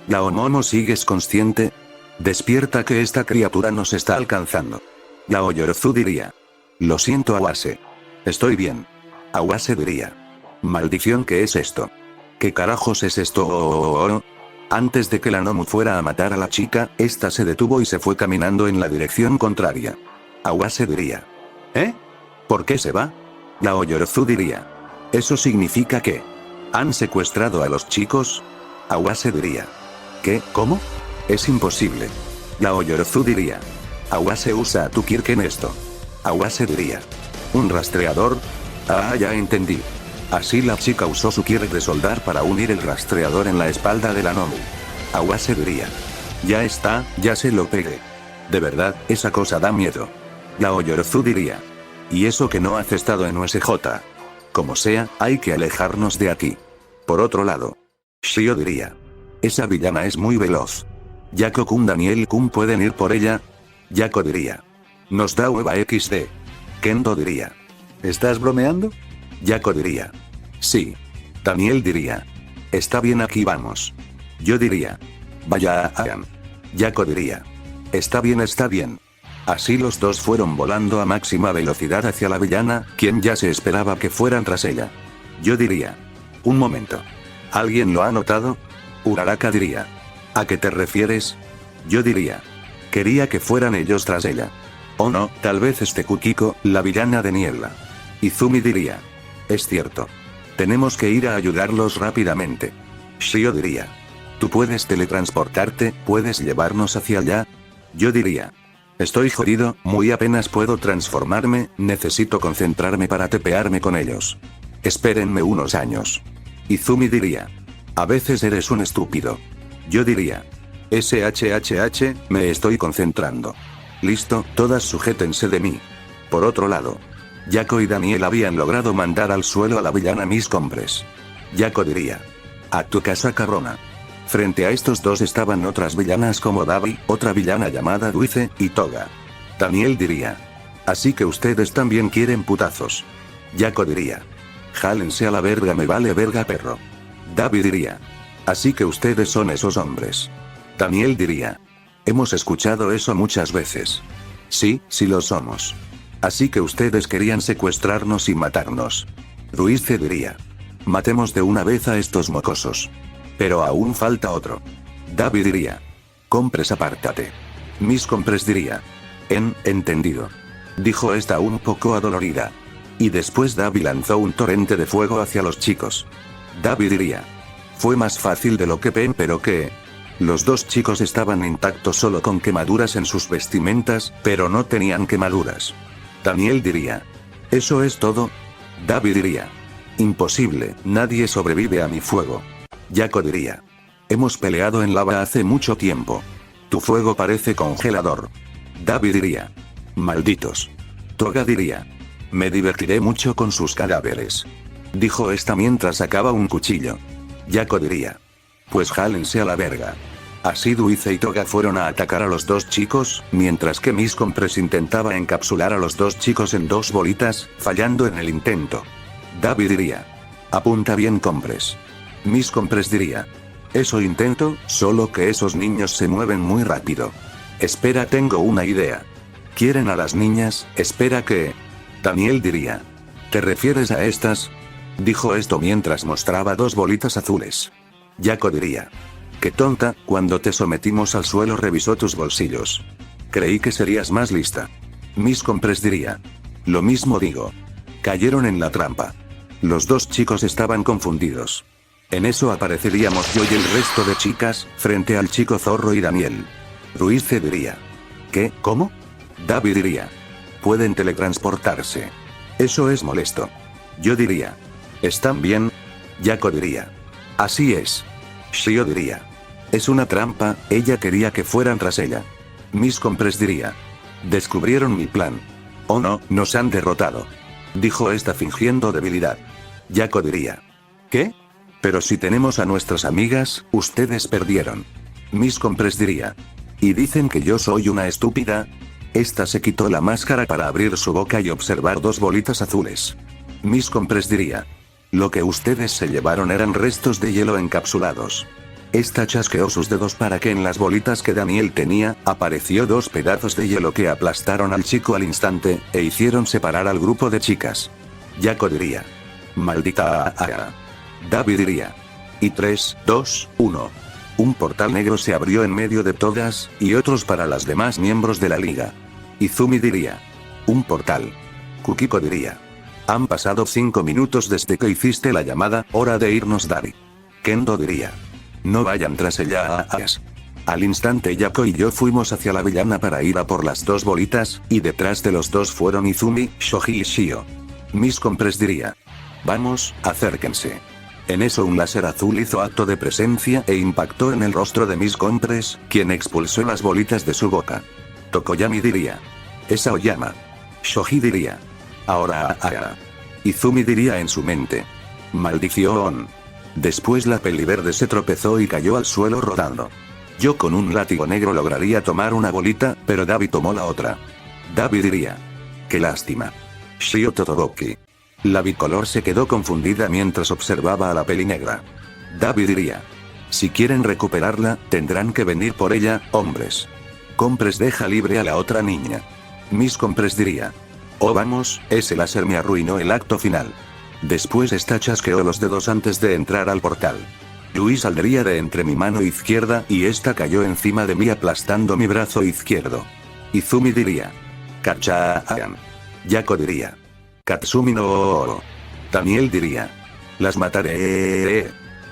Yaomomo, ¿sigues consciente? Despierta, que esta criatura nos está alcanzando. Yaoyorozu diría. Lo siento, Awase. Estoy bien. Awase diría. Maldición, ¿qué es esto? ¿Qué carajos es esto? Antes de que la gnomo fuera a matar a la chica, esta se detuvo y se fue caminando en la dirección contraria. Awase diría. ¿Eh? ¿Por qué se va? Yaoyorozu diría. ¿Eso significa que han secuestrado a los chicos? Awase diría. ¿Qué? ¿Cómo? Es imposible. Yaoyorozu diría. Awase usa a tu Kirk en esto. Awase diría. ¿Un rastreador? Ah, ya entendí. Así la chica usó su Kirk de soldar para unir el rastreador en la espalda de la gnomo. Awase diría. Ya está, ya se lo pegué. De verdad, esa cosa da miedo. Yaoyorozu diría. Y eso que no has estado en USJ. Como sea, hay que alejarnos de aquí. Por otro lado, Shio diría. Esa villana es muy veloz. Yako-kun, Daniel-kun, ¿pueden ir por ella? Yako diría. Nos da hueva XD. Kendo diría. ¿Estás bromeando? Yako diría. Sí. Daniel diría. Está bien, aquí vamos. Yo diría. Vaya, hagan. Yako diría. Está bien, está bien. Así los dos fueron volando a máxima velocidad hacia la villana, quien ya se esperaba que fueran tras ella. Yo diría. Un momento. ¿Alguien lo ha notado? Uraraka diría. ¿A qué te refieres? Yo diría. Quería que fueran ellos tras ella. O no, tal vez Kukiko, la villana de niebla. Izumi diría. Es cierto. Tenemos que ir a ayudarlos rápidamente. Shio diría. ¿Tú puedes teletransportarte? ¿Puedes llevarnos hacia allá? Yo diría. Estoy jodido, muy apenas puedo transformarme, necesito concentrarme para tepearme con ellos. Espérenme unos años. Izumi diría. A veces eres un estúpido. Yo diría. SHHH, me estoy concentrando. Listo, todas sujétense de mí. Por otro lado, Yako y Daniel habían logrado mandar al suelo a la villana Miss Compress. Yako diría. A tu casa, cabrona. Frente a estos dos estaban otras villanas como Dabi, otra villana llamada Dulce, y Toga. Daniel diría. Así que ustedes también quieren putazos. Yako diría. Jálense a la verga, me vale verga, perro. Dabi diría. Así que ustedes son esos hombres. Daniel diría. Hemos escuchado eso muchas veces. Sí, sí lo somos. Así que ustedes querían secuestrarnos y matarnos. Ruiz diría. Matemos de una vez a estos mocosos. Pero aún falta otro. David diría. Compress, apártate. Miss Compress diría. Entendido. Dijo esta un poco adolorida. Y después David lanzó un torrente de fuego hacia los chicos. David diría. Fue más fácil de lo que pero que... Los dos chicos estaban intactos solo con quemaduras en sus vestimentas, pero no tenían quemaduras. Daniel diría. ¿Eso es todo? David diría. Imposible, nadie sobrevive a mi fuego. Yako diría. Hemos peleado en lava hace mucho tiempo. Tu fuego parece congelador. David diría. Malditos. Toga diría. Me divertiré mucho con sus cadáveres. Dijo esta mientras sacaba un cuchillo. Yako diría. Pues jálense a la verga. Así Dulce y Toga fueron a atacar a los dos chicos, mientras que Miss Compress intentaba encapsular a los dos chicos en dos bolitas, fallando en el intento. David diría. Apunta bien, Compress. Miss Compress diría. Eso intento, solo que esos niños se mueven muy rápido. Espera, tengo una idea. ¿Quieren a las niñas? Espera que... Daniel diría. ¿Te refieres a estas? Dijo esto mientras mostraba dos bolitas azules. Yako diría. Qué tonta, cuando te sometimos al suelo revisó tus bolsillos. Creí que serías más lista. Miss Compress diría. Lo mismo digo. Cayeron en la trampa. Los dos chicos estaban confundidos. En eso apareceríamos yo y el resto de chicas, frente al chico zorro y Daniel. Ruiz diría. ¿Qué? ¿Cómo? David diría. Pueden teletransportarse. Eso es molesto. Yo diría. ¿Están bien? Yako diría. Así es. Shio diría. Es una trampa, ella quería que fueran tras ella. Miss Compress diría. Descubrieron mi plan. Oh no, nos han derrotado. Dijo esta fingiendo debilidad. Yako diría. ¿Qué? Pero si tenemos a nuestras amigas, ustedes perdieron. Miss Compress diría. ¿Y dicen que yo soy una estúpida? Esta se quitó la máscara para abrir su boca y observar dos bolitas azules. Miss Compress diría. Lo que ustedes se llevaron eran restos de hielo encapsulados. Esta chasqueó sus dedos para que en las bolitas que Daniel tenía, apareció dos pedazos de hielo que aplastaron al chico al instante, e hicieron separar al grupo de chicas. Yako diría. Maldita aa. David diría. Y 3, 2, 1. Un portal negro se abrió en medio de todas, y otros para las demás miembros de la liga. Izumi diría. Un portal. Kukiko diría. Han pasado 5 minutos desde que hiciste la llamada, hora de irnos, Dari. Kendo diría. No vayan tras ella. Al instante Yako y yo fuimos hacia la villana para ir a por las dos bolitas, y detrás de los dos fueron Izumi, Shoji y Shio. Miss Compress diría. Vamos, acérquense. En eso un láser azul hizo acto de presencia e impactó en el rostro de Miss Compress, quien expulsó las bolitas de su boca. Tokoyami diría. Es Aoyama. Shoji diría. Ahora Izumi diría en su mente. Maldición. Después la peliverde se tropezó y cayó al suelo rodando. Yo con un látigo negro lograría tomar una bolita, pero David tomó la otra. David diría. Qué lástima. Shio Todoroki. La bicolor se quedó confundida mientras observaba a la pelinegra. David diría. Si quieren recuperarla, tendrán que venir por ella, hombres. Compress deja libre a la otra niña. Miss Compress diría. Oh vamos, ese láser me arruinó el acto final. Después esta chasqueó los dedos antes de entrar al portal. Luis saldría de entre mi mano izquierda y esta cayó encima de mí aplastando mi brazo izquierdo. Izumi diría. Kachaan. Yako diría. Katsumi no. Daniel diría. Las mataré.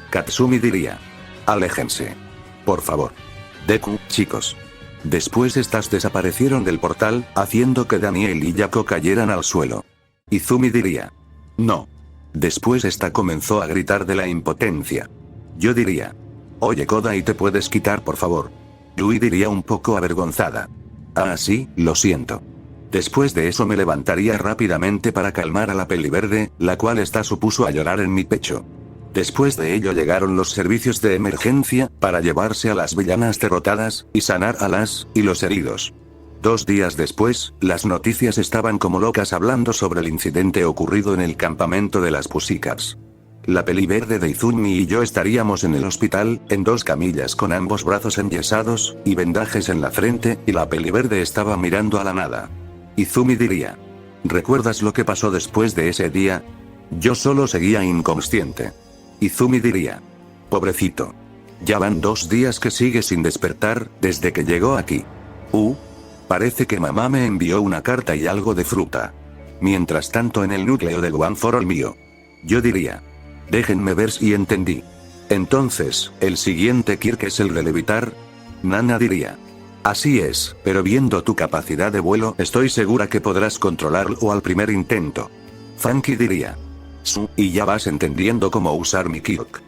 Katsumi diría. Aléjense. Por favor. Deku, chicos. Después estas desaparecieron del portal, haciendo que Daniel y Yako cayeran al suelo. Izumi diría. No. Después esta comenzó a gritar de la impotencia. Yo diría. Oye Koda, ¿y te puedes quitar por favor? Yui diría un poco avergonzada. Ah sí, lo siento. Después de eso me levantaría rápidamente para calmar a la peliverde, la cual esta supuso a llorar en mi pecho. Después de ello llegaron los servicios de emergencia, para llevarse a las villanas derrotadas, y sanar a las, y los heridos. 2 días después, las noticias estaban como locas hablando sobre el incidente ocurrido en el campamento de las Pussycats. La peliverde de Izumi y yo estaríamos en el hospital, en 2 camillas con ambos brazos enyesados, y vendajes en la frente, y la peliverde estaba mirando a la nada. Izumi diría. ¿Recuerdas lo que pasó después de ese día? Yo solo seguía inconsciente. Izumi diría. Pobrecito. Ya van 2 días que sigue sin despertar, desde que llegó aquí. Parece que mamá me envió una carta y algo de fruta. Mientras tanto en el núcleo del One for All mío. Yo diría. Déjenme ver si entendí. Entonces, ¿el siguiente Kirk es el de levitar? Nana diría. Así es, pero viendo tu capacidad de vuelo, estoy segura que podrás controlarlo al primer intento. Funky diría. Y ya vas entendiendo cómo usar mi Kirk.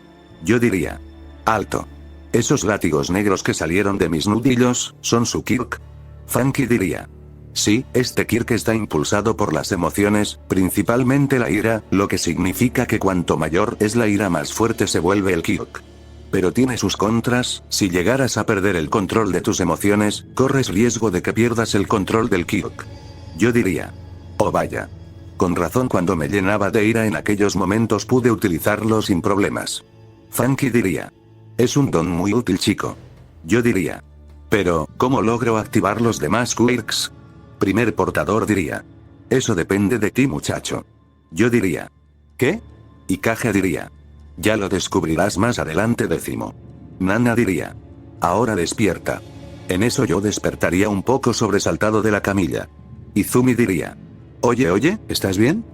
Yo diría. Alto. Esos látigos negros que salieron de mis nudillos, ¿son su Kirk? Funky diría. Sí, este Kirk está impulsado por las emociones, principalmente la ira, lo que significa que cuanto mayor es la ira más fuerte se vuelve el Kirk. Pero tiene sus contras, si llegaras a perder el control de tus emociones, corres riesgo de que pierdas el control del Kirk. Yo diría. Oh vaya. Con razón cuando me llenaba de ira en aquellos momentos pude utilizarlo sin problemas. Frankie diría. Es un don muy útil chico. Yo diría. Pero, ¿cómo logro activar los demás quirks? Primer portador diría. Eso depende de ti muchacho. Yo diría. ¿Qué? Y Caja diría. Ya lo descubrirás más adelante décimo. Nana diría. Ahora despierta. En eso yo despertaría un poco sobresaltado de la camilla. Izumi diría. Oye, ¿estás bien?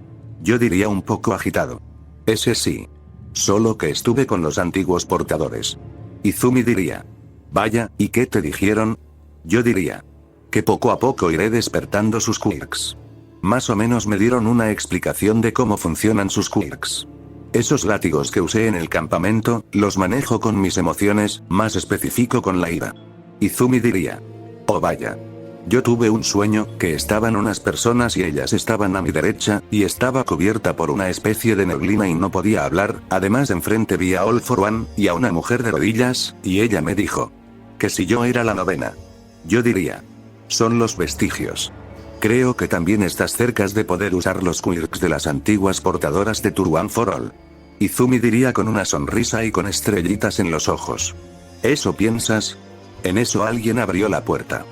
Yo diría un poco agitado. Ese sí. Solo que estuve con los antiguos portadores. Izumi diría. Vaya, ¿y qué te dijeron? Yo diría. Que poco a poco iré despertando sus quirks. Más o menos me dieron una explicación de cómo funcionan sus quirks. Esos látigos que usé en el campamento, los manejo con mis emociones, más específico con la ira. Izumi diría. Oh vaya. Yo tuve un sueño, que estaban unas personas y ellas estaban a mi derecha, y estaba cubierta por una especie de neblina y no podía hablar, además enfrente vi a All for One, y a una mujer de rodillas, y ella me dijo. Que si yo era la novena. Yo diría. Son los vestigios. Creo que también estás cerca de poder usar los quirks de las antiguas portadoras de Turban for All. Izumi diría con una sonrisa y con estrellitas en los ojos. ¿Eso piensas? En eso alguien abrió la puerta.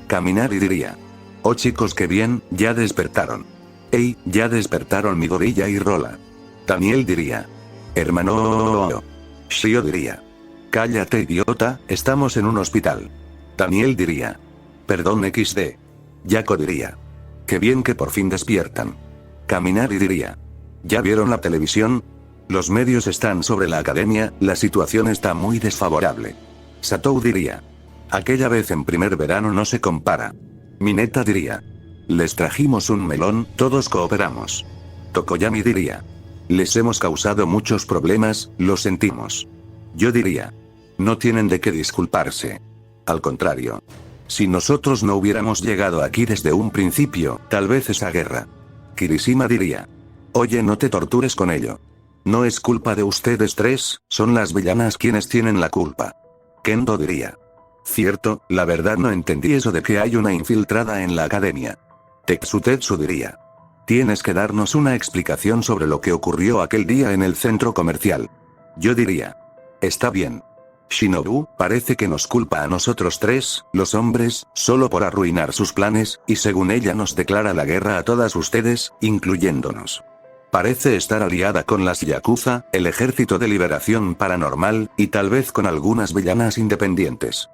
Kaminari diría. Oh chicos qué bien, ya despertaron. Ey, ya despertaron Midoriya y Rola. Daniel diría. Hermano. Shio diría. Cállate idiota, estamos en un hospital. Daniel diría. Perdón XD. Yako diría. Qué bien que por fin despiertan. Kaminari diría. ¿Ya vieron la televisión? Los medios están sobre la academia, la situación está muy desfavorable. Satou diría. Aquella vez en primer verano no se compara. Mineta diría. Les trajimos un melón, todos cooperamos. Tokoyami diría. Les hemos causado muchos problemas, lo sentimos. Yo diría. No tienen de qué disculparse. Al contrario. Si nosotros no hubiéramos llegado aquí desde un principio, tal vez esa guerra. Kirishima diría. Oye, no te tortures con ello. No es culpa de ustedes tres, son las villanas quienes tienen la culpa. Kendo diría. Cierto, la verdad no entendí eso de que hay una infiltrada en la academia. Tetsu diría. Tienes que darnos una explicación sobre lo que ocurrió aquel día en el centro comercial. Yo diría. Está bien. Shinobu, parece que nos culpa a nosotros tres, los hombres, solo por arruinar sus planes, y según ella nos declara la guerra a todas ustedes, incluyéndonos. Parece estar aliada con las Yakuza, el Ejército de Liberación Paranormal, y tal vez con algunas villanas independientes.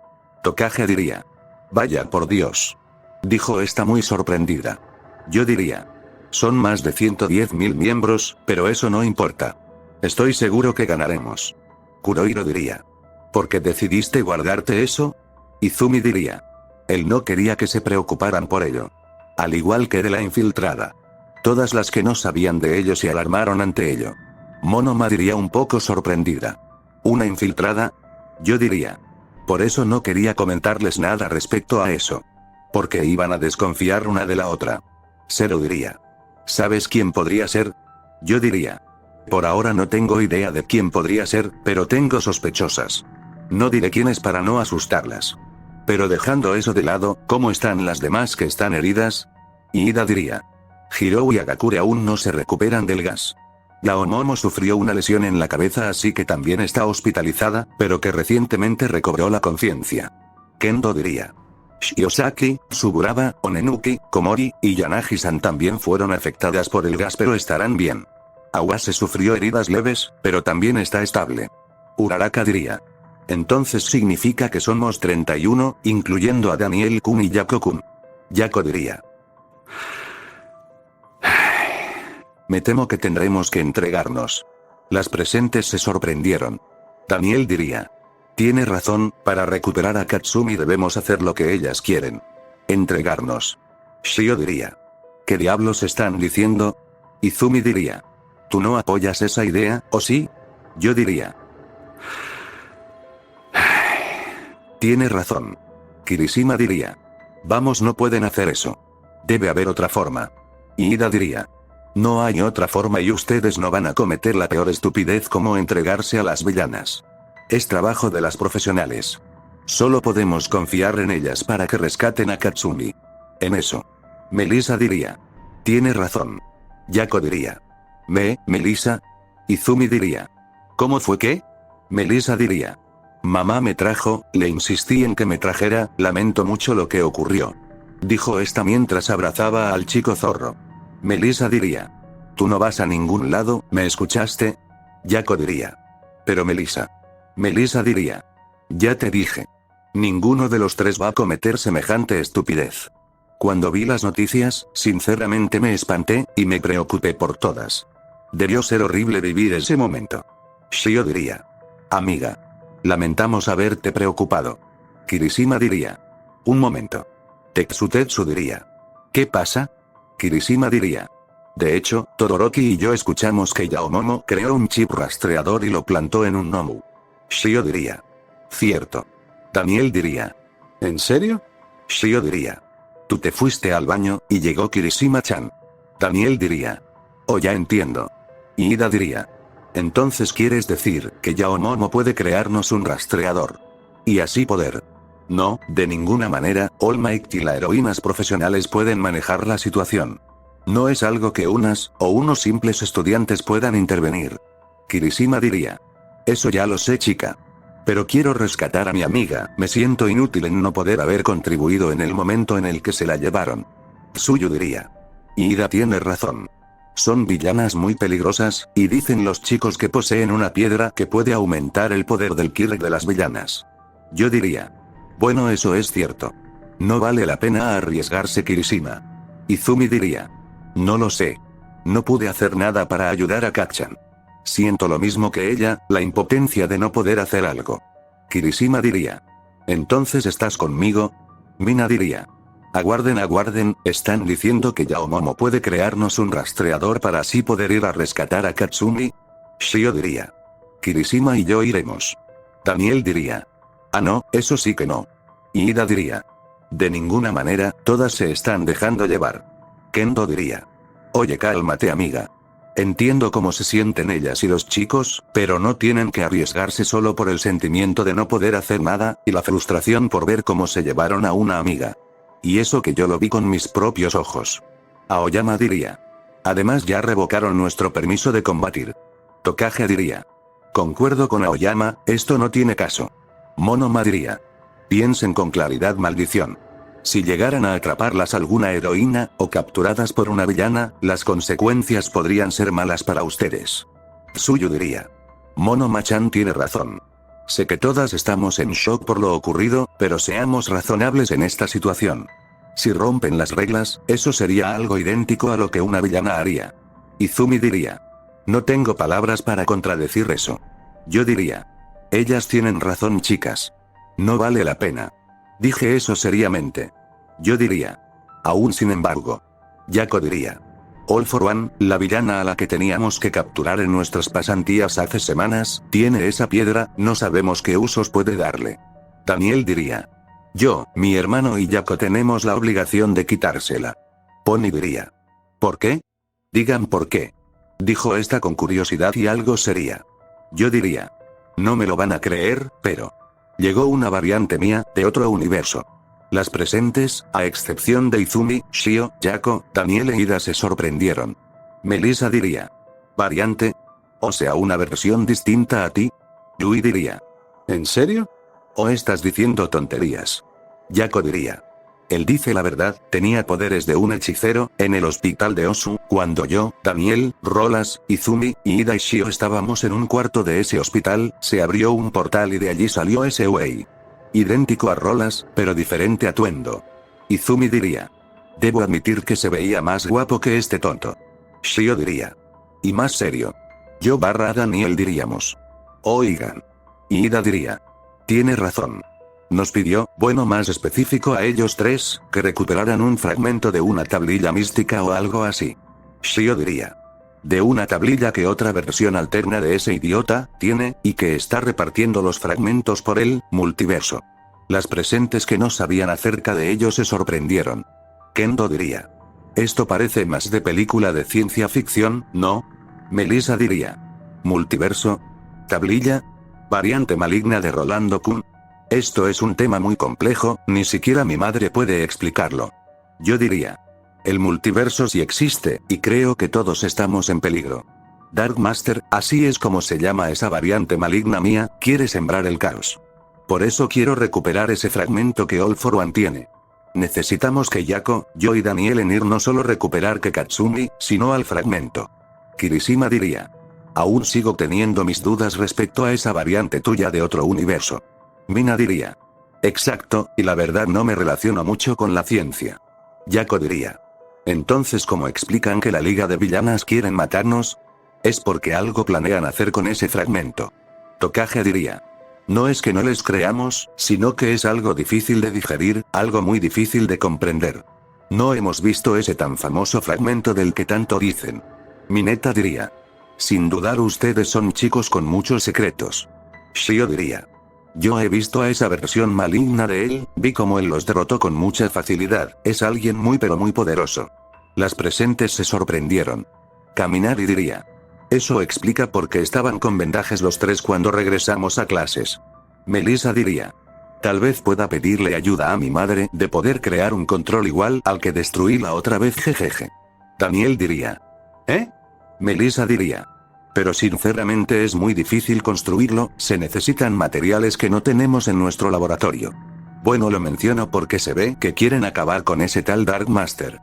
Tokage diría. Vaya por Dios. Dijo esta muy sorprendida. Yo diría. Son más de 110.000 miembros, pero eso no importa. Estoy seguro que ganaremos. Kurohiro diría. ¿Por qué decidiste guardarte eso? Izumi diría. Él no quería que se preocuparan por ello. Al igual que de la infiltrada. Todas las que no sabían de ello se alarmaron ante ello. Monoma diría un poco sorprendida. ¿Una infiltrada? Yo diría. Por eso no quería comentarles nada respecto a eso. Porque iban a desconfiar una de la otra. Zero diría. ¿Sabes quién podría ser? Yo diría. Por ahora no tengo idea de quién podría ser, pero tengo sospechosas. No diré quiénes para no asustarlas. Pero dejando eso de lado, ¿cómo están las demás que están heridas? Ida diría. Hirou y Agakure aún no se recuperan del gas. Yaomomo sufrió una lesión en la cabeza así que también está hospitalizada, pero que recientemente recobró la conciencia. Kendo diría. Shiosaki, Suburaba, Onenuki, Komori, y Yanagi-san también fueron afectadas por el gas pero estarán bien. Awase sufrió heridas leves, pero también está estable. Uraraka diría. Entonces significa que somos 31, incluyendo a Daniel-kun y Yako-kun. Yako diría. Me temo que tendremos que entregarnos. Las presentes se sorprendieron. Daniel diría. Tiene razón, para recuperar a Katsumi debemos hacer lo que ellas quieren. Entregarnos. Shio diría. ¿Qué diablos están diciendo? Izumi diría. ¿Tú no apoyas esa idea, o sí? Yo diría. Tiene razón. Kirishima diría. Vamos, no pueden hacer eso. Debe haber otra forma. Y Ida diría. No hay otra forma y ustedes no van a cometer la peor estupidez como entregarse a las villanas. Es trabajo de las profesionales. Solo podemos confiar en ellas para que rescaten a Katsumi. En eso. Melissa diría. Tiene razón. Yako diría. Melissa. Izumi diría. ¿Cómo fue que? Melissa diría. Mamá me trajo, le insistí en que me trajera, lamento mucho lo que ocurrió. Dijo esta mientras abrazaba al chico zorro. Melissa diría. Tú no vas a ningún lado, ¿me escuchaste? Yako diría. Pero Melissa. Melissa diría. Ya te dije. Ninguno de los tres va a cometer semejante estupidez. Cuando vi las noticias, sinceramente me espanté, y me preocupé por todas. Debió ser horrible vivir ese momento. Shio diría. Amiga. Lamentamos haberte preocupado. Kirishima diría. Un momento. Tetsu diría. ¿Qué pasa? Kirishima diría. De hecho, Todoroki y yo escuchamos que Yaomomo creó un chip rastreador y lo plantó en un Nomu. Shio diría. Cierto. Daniel diría. ¿En serio? Shio diría. Tú te fuiste al baño, y llegó Kirishima-chan. Daniel diría. Oh, ya entiendo. Y Ida diría. Entonces quieres decir que Yaomomo puede crearnos un rastreador. Y así poder. No, de ninguna manera, All Might y las heroínas profesionales pueden manejar la situación. No es algo que unas, o unos simples estudiantes puedan intervenir. Kirishima diría. Eso ya lo sé, chica. Pero quiero rescatar a mi amiga, me siento inútil en no poder haber contribuido en el momento en el que se la llevaron. Tsuyu diría. Ida tiene razón. Son villanas muy peligrosas, y dicen los chicos que poseen una piedra que puede aumentar el poder del Kirk de las villanas. Yo diría. Bueno, eso es cierto. No vale la pena arriesgarse, Kirishima. Izumi diría. No lo sé. No pude hacer nada para ayudar a Kacchan. Siento lo mismo que ella, la impotencia de no poder hacer algo. Kirishima diría. ¿Entonces estás conmigo? Mina diría. Aguarden, ¿están diciendo que Yaomomo puede crearnos un rastreador para así poder ir a rescatar a Katsumi? Shio diría. Kirishima y yo iremos. Daniel diría. Ah no, eso sí que no. Y Ida diría. De ninguna manera, todas se están dejando llevar. Kendo diría. Oye, cálmate, amiga. Entiendo cómo se sienten ellas y los chicos, pero no tienen que arriesgarse solo por el sentimiento de no poder hacer nada, y la frustración por ver cómo se llevaron a una amiga. Y eso que yo lo vi con mis propios ojos. Aoyama diría. Además ya revocaron nuestro permiso de combatir. Tokage diría. Concuerdo con Aoyama, esto no tiene caso. Monoma diría. Piensen con claridad, maldición. Si llegaran a atraparlas alguna heroína, o capturadas por una villana, las consecuencias podrían ser malas para ustedes. Tsuyu diría. Monoma-chan tiene razón. Sé que todas estamos en shock por lo ocurrido, pero seamos razonables en esta situación. Si rompen las reglas, eso sería algo idéntico a lo que una villana haría. Izumi diría. No tengo palabras para contradecir eso. Yo diría. Ellas tienen razón, chicas. No vale la pena. Dije eso seriamente. Yo diría. Aún sin embargo. Yako diría. All for One, la villana a la que teníamos que capturar en nuestras pasantías hace semanas, tiene esa piedra, no sabemos qué usos puede darle. Daniel diría. Yo, mi hermano y Yako tenemos la obligación de quitársela. Pony diría. ¿Por qué? Digan por qué. Dijo esta con curiosidad y algo seria. Yo diría. No me lo van a creer, pero... Llegó una variante mía, de otro universo. Las presentes, a excepción de Izumi, Shio, Yako, Daniel e Ida se sorprendieron. Melissa diría. ¿Variante? O sea, una versión distinta a ti. Yui diría. ¿En serio? ¿O estás diciendo tonterías? Yako diría. Él dice la verdad, tenía poderes de un hechicero, en el hospital de Osu, cuando yo, Daniel, Rolas, Izumi, Ida y Shio estábamos en un cuarto de ese hospital, se abrió un portal y de allí salió ese Wei. Idéntico a Rolas, pero diferente atuendo. Izumi diría. Debo admitir que se veía más guapo que este tonto. Shio diría. Y más serio. Yo barra Daniel diríamos. Oigan. Ida diría. Tiene razón. Nos pidió, bueno, más específico a ellos tres, que recuperaran un fragmento de una tablilla mística o algo así. Shio diría. De una tablilla que otra versión alterna de ese idiota tiene, y que está repartiendo los fragmentos por el multiverso. Las presentes que no sabían acerca de ello se sorprendieron. Kendo diría. Esto parece más de película de ciencia ficción, ¿no? Melissa diría. ¿Multiverso? ¿Tablilla? ¿Variante maligna de Rolando Kuhn? Esto es un tema muy complejo, ni siquiera mi madre puede explicarlo. Yo diría. El multiverso sí existe, y creo que todos estamos en peligro. Dark Master, así es como se llama esa variante maligna mía, quiere sembrar el caos. Por eso quiero recuperar ese fragmento que All for One tiene. Necesitamos que Yako, yo y Daniel en ir no solo recuperar que Katsumi, sino al fragmento. Kirishima diría. Aún sigo teniendo mis dudas respecto a esa variante tuya de otro universo. Mina diría. Exacto, y la verdad no me relaciono mucho con la ciencia. Yako diría. Entonces, ¿cómo explican que la Liga de Villanas quieren matarnos? Es porque algo planean hacer con ese fragmento. Tokage diría. No es que no les creamos, sino que es algo difícil de digerir, algo muy difícil de comprender. No hemos visto ese tan famoso fragmento del que tanto dicen. Mineta diría. Sin dudar ustedes son chicos con muchos secretos. Shio diría. Yo he visto a esa versión maligna de él, vi cómo él los derrotó con mucha facilidad, es alguien muy pero muy poderoso. Las presentes se sorprendieron. Kaminari diría. Eso explica por qué estaban con vendajes los tres cuando regresamos a clases. Melissa diría. Tal vez pueda pedirle ayuda a mi madre de poder crear un control igual al que destruí la otra vez, jejeje. Daniel diría. ¿Eh? Melissa diría. Pero sinceramente es muy difícil construirlo, se necesitan materiales que no tenemos en nuestro laboratorio. Bueno, lo menciono porque se ve que quieren acabar con ese tal Dark Master.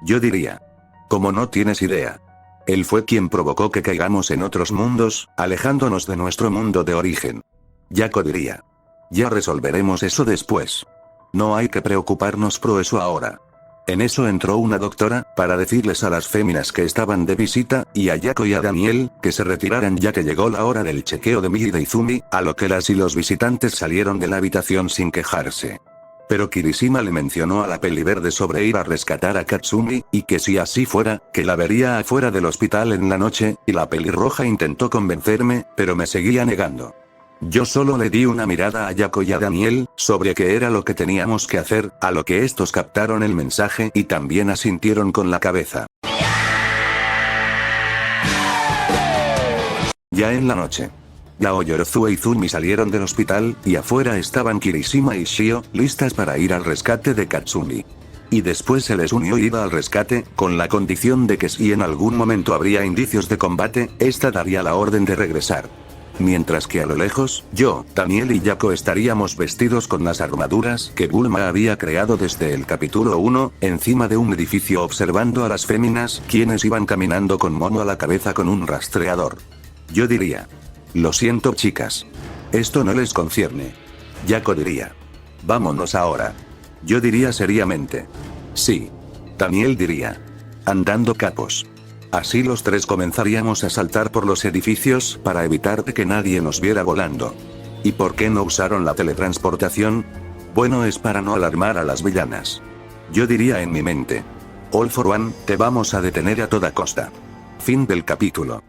Yo diría. Como no tienes idea. Él fue quien provocó que caigamos en otros mundos, alejándonos de nuestro mundo de origen. Yako diría. Ya resolveremos eso después. No hay que preocuparnos por eso ahora. En eso entró una doctora, para decirles a las féminas que estaban de visita, y a Yako y a Daniel, que se retiraran ya que llegó la hora del chequeo de Mii y de Izumi, a lo que las y los visitantes salieron de la habitación sin quejarse. Pero Kirishima le mencionó a la peliverde sobre ir a rescatar a Katsumi, y que si así fuera, que la vería afuera del hospital en la noche, y la pelirroja intentó convencerme, pero me seguía negando. Yo solo le di una mirada a Yako y a Daniel, sobre qué era lo que teníamos que hacer, a lo que estos captaron el mensaje y también asintieron con la cabeza. Ya en la noche. Yaoyorozu e Izumi salieron del hospital, y afuera estaban Kirishima y Shio, listas para ir al rescate de Katsumi. Y después se les unió y iba al rescate, con la condición de que si en algún momento habría indicios de combate, esta daría la orden de regresar. Mientras que a lo lejos, yo, Daniel y Yako estaríamos vestidos con las armaduras que Bulma había creado desde el capítulo 1, encima de un edificio observando a las féminas, quienes iban caminando con Momo a la cabeza con un rastreador. Yo diría. Lo siento chicas. Esto no les concierne. Yako diría. Vámonos ahora. Yo diría seriamente. Sí. Daniel diría. Andando capos. Así los tres comenzaríamos a saltar por los edificios para evitar que nadie nos viera volando. ¿Y por qué no usaron la teletransportación? Bueno, es para no alarmar a las villanas. Yo diría en mi mente. All for One, te vamos a detener a toda costa. Fin del capítulo.